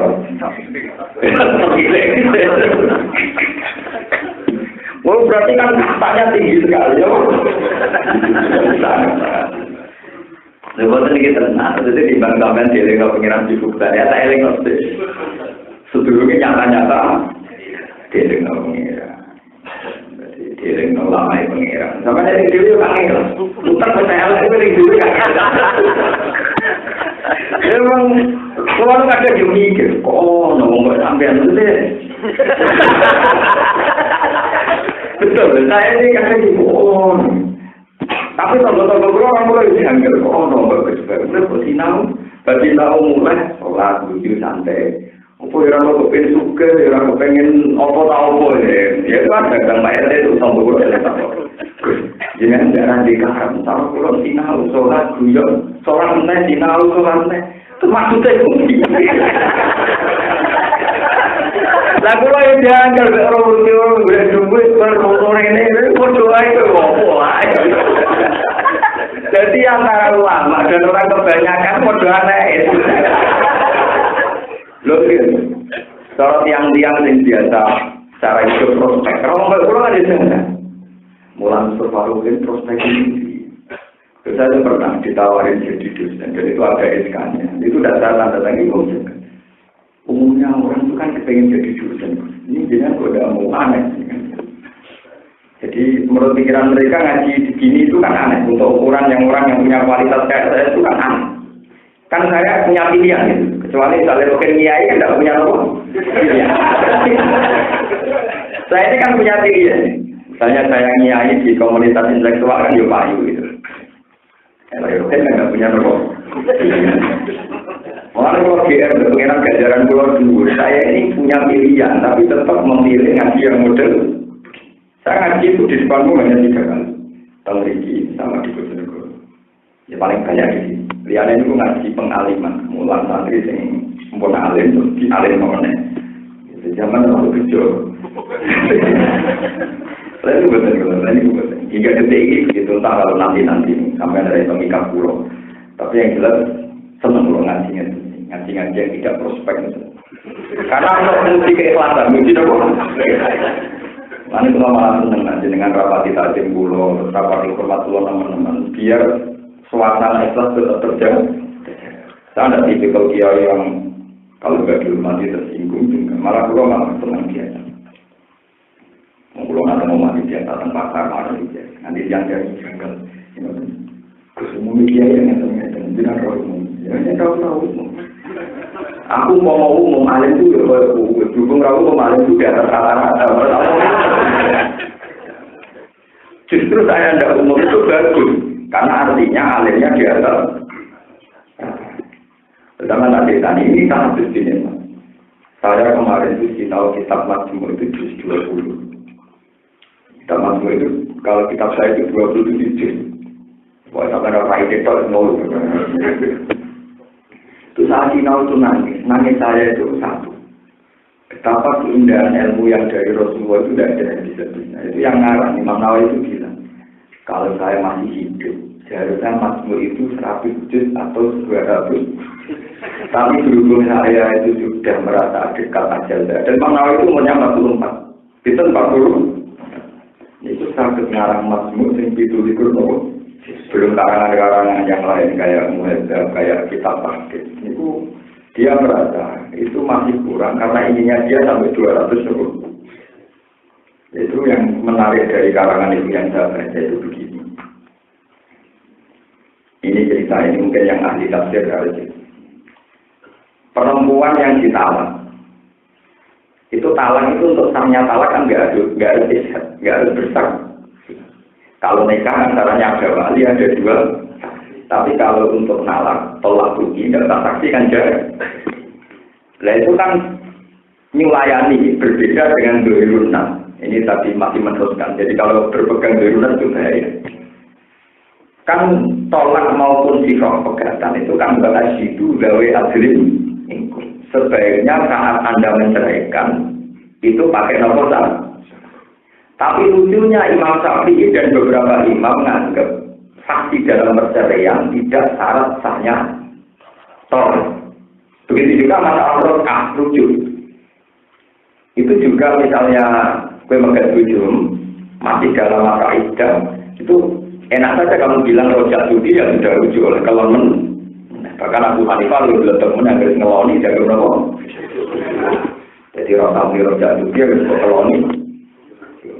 Oh berarti kan katanya tinggi sekali ya. Lepas ini kita jadi dibanggakan di lingkup pengiran sibuk saya tak lingkup sedulurnya nyata-nyata di lingkup pengiran. Di lingkup lama pengiran. Sama dari dulu kan putar percaya lah itu dulu kan. Memang kalau ada yang mikir, ngomong sampean itu deh. Betul, saya ini kadang gitu. Tapi tonggo-tonggo orang mulai dianggap, nomor betul. Bagi tahu mulai, sholat, wudhu, santai. Apa yang orang kepengen suka, orang kepengen apa tahu apa ya. Itu kan dagang bayar itu tonggo jangan darah di karam, tahu kalau sinau, sholat, guyon, sholat sinau, sholat itu maksudnya itu. Lah kula yo dianggal kok ora boleh duit per ini podo ae kok opo ae. Jadi antara ulama dan orang kebanyakan podo aneh. Lho kalau tiang-tiang yang biasa cara hidup prospek, kalau nggak pulang aja sana. Mulan Sofaruddin prospek ini. Saya pernah ditawarin jadi dosen, dan itu ada SK-nya. Itu tidak saya tanda tangan juga. Umumnya orang itu kan kepengen jadi dosen. Ini jangan kok tidak mau aneh. Jadi menurut pikiran mereka ngaji begini itu kan aneh. Untuk ukuran yang orang yang punya kualitas kayak saya itu kan aneh. Kan saya punya pilihan gitu. Kecuali misalnya roken kiai kan tidak punya apa. Saya ini kan punya pilihan. Misalnya saya kiai di komunitas intelektual kan yo payu gitu. Kalau roken kan tidak punya apa. Malah kalau GR pengiran gajaran pulau dulu, saya ini punya pilihan, tapi tetap memilih ngaji yang model. Saya ngaji itu di depanmu hanya 3 kali. Tahun Riki sama di Bojonegoro. Ya paling banyak di sini. Lihatnya itu ngaji pengaliman, mulan santri yang sempurna alim, terus di alim mengenai. Itu zaman waktu kerja. Lalu betul. Hingga detik ini, gitu, entah kalau nanti sampai dari pemikat pulau. Tapi yang jelas, senang pulau ngajinya yang tidak prospek. Karena untuk menguji keikhlasan, menguji apa? Nanti kita malah senang nanti dengan rapati tajam pulau, rapati hormat pulau teman-teman, biar suasana ikhlas tetap terjaga. Saya ada tipikal kiai yang kalau nggak dihormati tersinggung juga. Malah pulau malah senang biasa. Pulau nanti mau mati biasa tanpa pasar malah biasa. Nanti yang jadi janggal. Kesemua kiai yang ngeten-ngeten, jangan roh umum. Ya tahu. Aku mau umum alim itu ya dukung rawu umum alim itu di atas rata-rata. Justru saya tidak umum itu bagus. Karena artinya alimnya di atas. Pertama nanti ini sangat disini. Saya kemarin itu tahu kitab Majmu' itu juz 20. Kitab Majmu' itu kalau kitab saya itu 27 juz. Wah, sampai ada raih itu nol. Itu saat final itu nangis saya itu satu. Betapa keindahan ilmu yang dari Rasulullah itu tidak ada yang bisa. Itu yang ngarang Imam Nawawi itu bilang. Kalau saya masih hidup, seharusnya Majmu' itu 100 juz atau 200. Tapi berhubung saya itu sudah merasa dekat ajal dan Imam Nawawi itu umurnya 44. Itu 40. Itu sangat ngarang Majmu' yang ditulis nopo. Belum karangan-karangan yang lain kayak Muhadzab, kayak kitab Tahqiq. Itu dia merasa itu masih kurang karena ininya dia sampai 200 nopo. Itu yang menarik dari karangan itu yang saya baca itu begini. Ini cerita ini mungkin yang ahli tafsir harus. Perempuan yang ditalak. Itu talak itu untuk sahnya talak kan nggak harus besar. Kalau nikah antaranya ada wali ada 2. Tapi kalau untuk nalak tolak rugi tidak saksi kan jarak. Nah itu kan nyulayani berbeda dengan dohirunah. Ini tadi masih meneruskan. Jadi kalau berpegang dohirunah itu bahaya. Kan tolak maupun sifat pegatan itu kan berasidu gawe adlin. Sebaiknya saat Anda menceraikan itu pakai nomor satu. Tapi lucunya Imam Syafi'i dan beberapa imam menganggap saksi dalam perceraian tidak syarat sahnya tolak. Begitu juga masalah rokah lucu. Itu juga misalnya gue megat bujum masih dalam masa iddah itu enak saja kamu bilang rojak judi ya sudah lucu oleh kelon. Bahkan Abu Hanifah lu belum temen yang harus ngeloni jaga berapa. Jadi rojak judi harus keloni.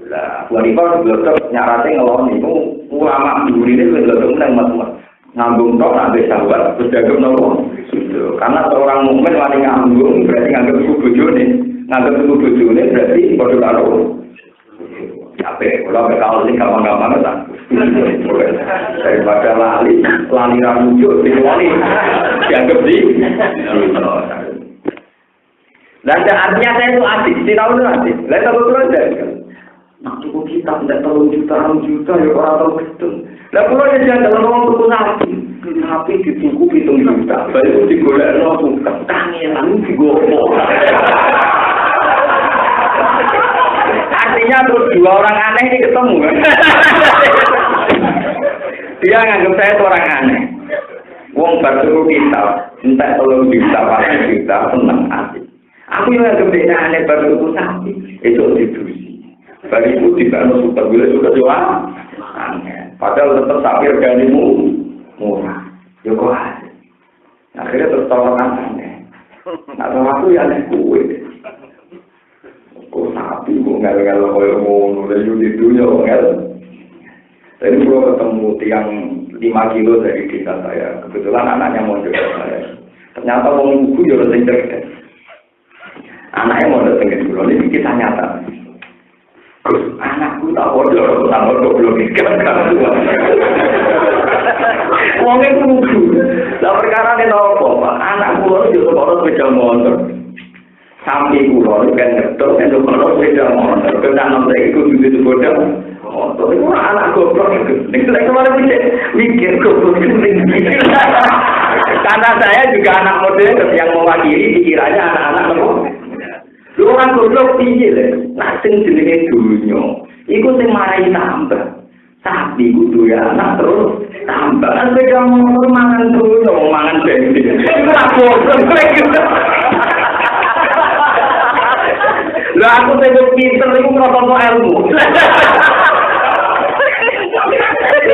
Lah, Abu Hanifah belum nyaratnya ngeloni itu ulama dulu ini belum temen mas-mas ngambung tok nanti sahabat terus jaga berapa. Karena seorang mukmin wani ngambung berarti nganggap itu bojone. Nganggap itu bojone berarti bodoh karo. Capek, kalau berkau sih gampang-gampang tak. Daripada lali ramujuk, lali dianggap sih. Dan artinya saya itu asik, sih tahu itu asik. Lain tahu itu aja. Nak cukup kita tidak terlalu juta ya orang tahu gitu. Lah kalau dia jangan dalam orang tuku sapi di tuku hitung juta, baru digolek nopo, kangenan digopok. artinya terus dua orang aneh ini ketemu. Dia nganggap saya itu orang aneh. Wong baru kita, entah tolong juta, pasti juta, senang hati. Aku yang nganggap dia aneh baru sapi, itu didusi. Bagi itu tidak ada super gula juga jual. Aneh. Padahal tetap sapi organimu murah. Ya kok ada. Akhirnya terus tolong aneh. Nah, aku ya aneh kue. Kok sapi, kok ngel-ngel kaya ngono, dan di dunia ngel. Jadi kalau ketemu tiang 5 kilo dari desa saya, kebetulan anaknya mau juga saya. Ternyata orang ibu ya udah cerdas. Anaknya mau datang ke dulu, ini kita nyata. Terus anakku tak bodoh, tak bodoh belum ikan kan tua. Wongnya kudu. Lah perkara ini tahu apa? Anakku itu sekolah sepeda motor. Sampai pulau kan ngetok kan sekolah sepeda motor. Kita nanti ikut di sepeda motor. Itu anak goblok itu. Nek kemarin mikir goblok itu. Karena saya juga anak model yang mewakili pikirannya anak-anak apa? Lu orang goblok piye lho. Nah sing jenenge dunya, iku sing marai tambah. Tapi kudu ya anak terus tambah. Sepeda motor mangan dunya, mangan bensin. Iku ora goblok iki. Lah aku sing pinter iku ngrokok ilmu.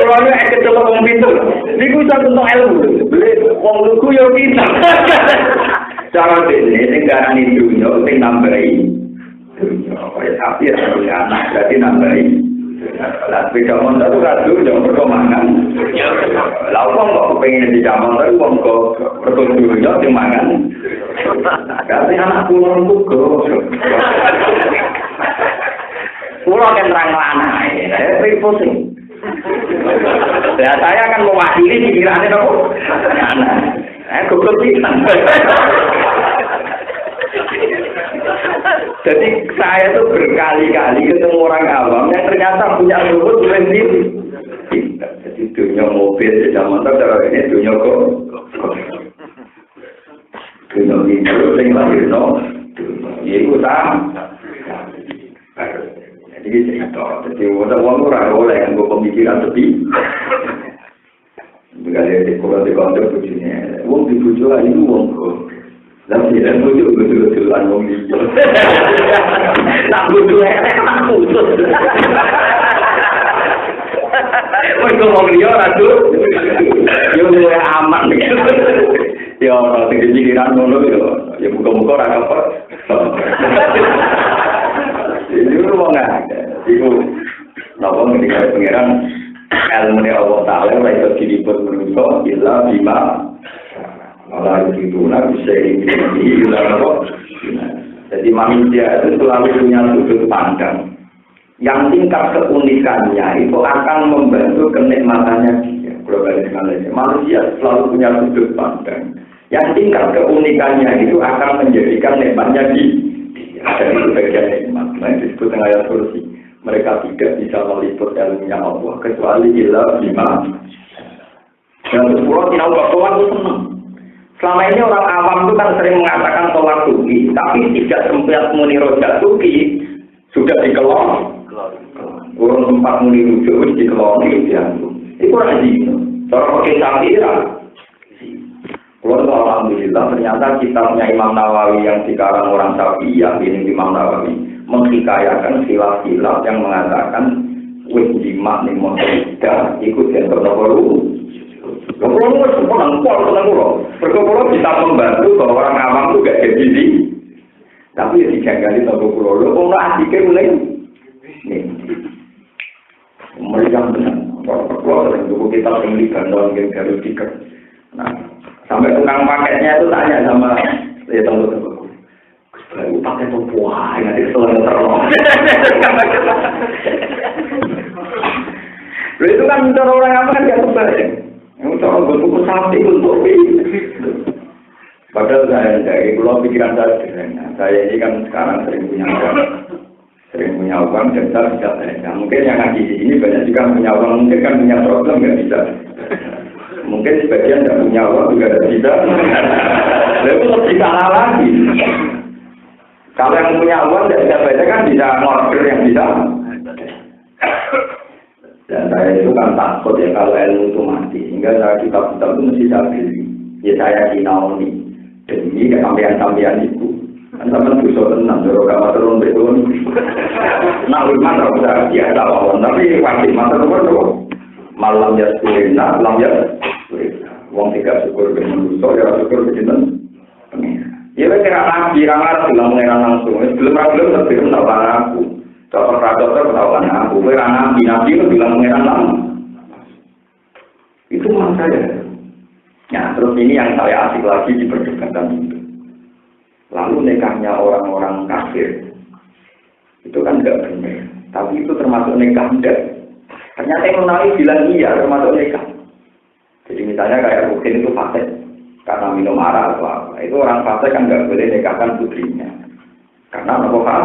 Orangnya kecelok wong pinter. Niku iso entuk ilmu. Wong lugu yo pinter. Cara dene sing garani dunya sing nambahi dunya kaya sapi ya anak dadi nambahi lah sepeda motor ora dunya mergo mangan lah wong kok pengen di motor wong kok mergo dunya sing mangan tapi anakku wong tuku kula kan terang lanang saya pusing ya saya akan mewakili pikirannya apa anak goblok pisan. Jadi saya tuh berkali-kali ketemu orang awam yang ternyata punya rumput sendiri. Jadi dunia mobil, sepeda motor, kalau ini dunia kok. Dunia itu yang lahir no, itu sama. Jadi cerita, jadi orang orang oleh yang gue pemikiran lebih. Sekali kalau di kantor begini, uang dibujuk aja itu uang kok. Tapi tidak bujuk betul-betulan uang dibujuk. Tak bujuk tak putus. Mereka uang dia ratu, dia mulai aman gitu. Ya orang tinggi pikiran dulu ya buka-buka orang apa. Itu uang nggak? Itu, nopo ketika pengiran. Ilmu Allah Ta'ala ora iso diliput manusa illa bima malah itu bisa illa apa. Jadi manusia itu selalu punya sudut pandang yang tingkat keunikannya itu akan membantu kenikmatannya dia. Globalisasi manusia selalu punya sudut pandang yang tingkat keunikannya itu akan menjadikan nikmatnya dia. Dari bagian nikmat. Nah disebut dengan ayat kursi. Mereka tidak bisa meliput ilmunya Allah kecuali illa bima. Dan sepuluh tidak berdoa itu senang. Selama ini orang awam itu kan sering mengatakan tolak tuki, tapi tidak sempat muni rojak tuki sudah dikelon. Kurang sempat muni rujuk dikeloni dia. Itu kurang dino. Kalau pakai sabira. Kalau alhamdulillah ternyata kitabnya Imam Nawawi yang dikarang orang Syafi'iyah ini Imam Nawawi menghikayakan khilaf-khilaf yang mengatakan wis jima ning motor ikut yang bernomoru. Kalau mau senang pulang, berkumpul bisa membantu bahwa orang awam itu gak jadi di. Tapi ya dijagali toko pulau, lo mau asiknya mulai nih. Mereka benar, kalau buku kita yang digandol yang harus diker. Nah, sampai tukang paketnya itu tanya sama ya tunggu. Aku pakai buah, nanti selalu terlalu. Itu kan cara orang apa kan gak terbaik. Yang cara buku sapi untuk padahal saya dari pulau pikiran saya ini kan sekarang sering punya uang dan saya bisa belanja. Mungkin yang ngaji di sini banyak juga punya uang, mungkin kan punya problem nggak bisa. Mungkin sebagian tidak punya uang juga tidak bisa. Lalu lebih salah lagi. Kalau yang punya uang tidak bisa baca kan bisa ngorder yang bisa. Dan saya itu kan takut ya kalau ilmu itu mati, sehingga saya kitab-kitab itu mesti saya beli. Ya saya kinaoni demi kesampean-sampean itu. Kan sama dosa tenang, kalau kamu turun betul. Nah, rumah tak bisa biasa lawan, tapi wajib masa turun. Malam ya sepuluh, malam ya. Wong tiga syukur dengan dosa, ya syukur dengan. Ya kira nabi, rangar bilang mengenai langsung. Belum tapi ketahuan aku. Dokter ketahuan aku. Kira nabi itu bilang mengenai langsung. Itu maksud saya. Nah, terus ini yang saya asik lagi di perdebatan itu. Lalu nikahnya orang-orang kafir. Itu kan enggak benar. Tapi itu termasuk nikah enggak. Ternyata yang menarik bilang iya termasuk nikah. Jadi misalnya kayak mungkin itu fasik. Karena minum arak atau apa. Itu orang fasik kan nggak boleh nikahkan putrinya. Karena apa kan?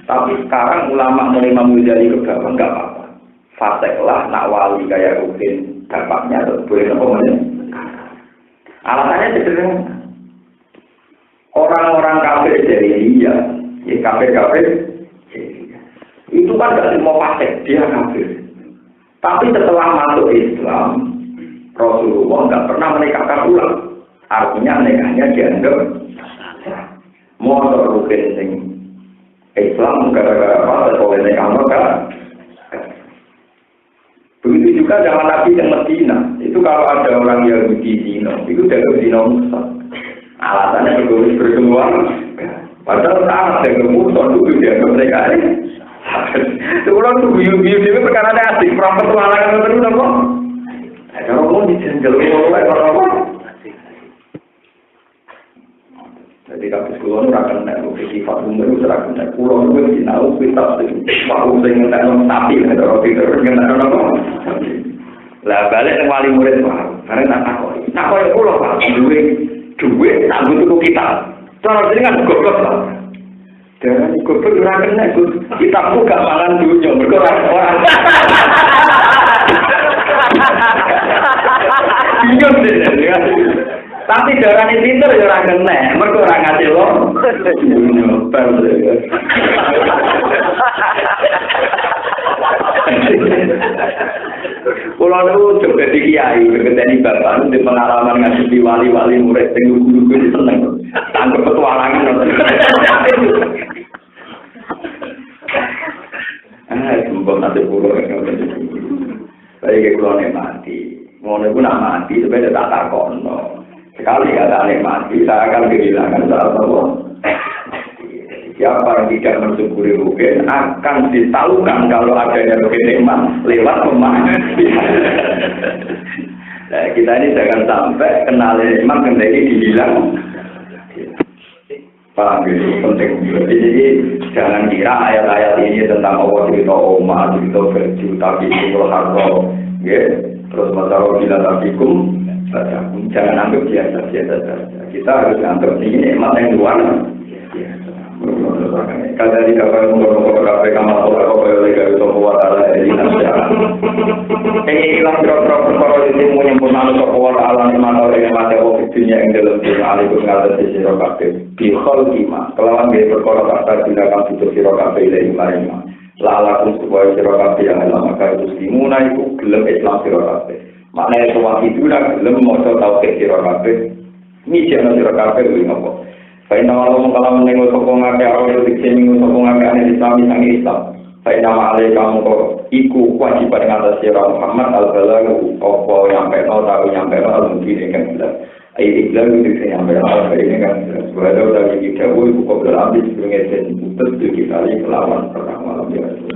Tapi sekarang ulama mulai memujali agama nggak apa-apa. Fasik lah, nak wali kayak mungkin bapaknya atau boleh apa. Alasannya sederhana. Orang-orang kafir jahiliyah, ya kafir itu kan nggak semua fasik, dia kafir. Tapi setelah masuk Islam, Rasulullah nggak pernah menikahkan ulang. Artinya nikahnya dianggap motor rugen sing Islam gara-gara apa oleh nikah mereka. Begitu juga zaman Nabi yang Medina. Itu kalau ada orang Yahudi zina, itu dianggap zina musa. Alasannya berkeluar. Padahal saat yang musa itu dianggap mereka ini. Seorang tuh biu-biu itu perkara asik. Perang petualangan terus apa? Ada orang dijenjel orang. Jadi kalau sekolah akan naik sifat umur itu akan naik pulau itu tahu kita mau dengan tanam sapi atau roti dengan tanam apa? Lah balik ke wali murid karena nak kau pulau pak duit tanggung itu kita. Cara ini kan goblok lah. Dan goblok orang kena kita buka malan dunia berkurang orang. Bingung deh. Tapi darah ini pinter ya orang kena, mereka orang ngasih lo. Pulau itu coba di kiai, berkendali bapak, di pengalaman ngasih di wali-wali murid, guru-guru itu seneng. Tangkap petualangan. Sumpah nanti pulau. Baik pulau ini mati. Mau itu nak mati, sebenarnya tak takon. Sekali kata nikmati, saya akan kehilangan salah satu. Siapa yang tidak mensyukuri rugen akan ditahukan kalau adanya rugen nikmat lewat pemahaman. Nah, kita ini jangan sampai kenal nikmat kendali dibilang. Paham itu penting. Jadi jangan kira ayat-ayat ini tentang Allah cerita Omar, cerita baju, tapi itu harta, terus masalah bila tabikum. Jangan anggap biasa-biasa saja. Kita harus anggap ini nikmat yang luar biasa. Kalau di kapal mengurung kafe kamar orang kau lega itu buat ala ini nasihat. Ini hilang drop perkara itu menyempurnakan kekuatan alam mana orang yang mati waktu dunia yang dalam dunia alikum ngalah di siro kafe. Bihol kima. Kelawan dia perkara kata tindakan itu siro kafe ilai marima. Lalakum sebuah siro kafe yang lama kau itu simuna itu gelem Islam siro kafe. Maknanya semua itu dah belum mau tahu ke siro kafe. Ini jangan siro kafe lebih ngopo. Baik nama Allah kalau menengok sokong agak orang itu dikseming sokong agak aneh Islam sang Islam. Baik nama Allah kamu kok iku kewajiban atas siro Muhammad al-Balagu opo nyampe no tahu nyampe no al-Mungkin dengan bilang. Iqbal itu nyampe no ini kan sebenarnya dari kita ibu kok berlapis sebelumnya dan putus 7 kali kelawan pertama malam biasa.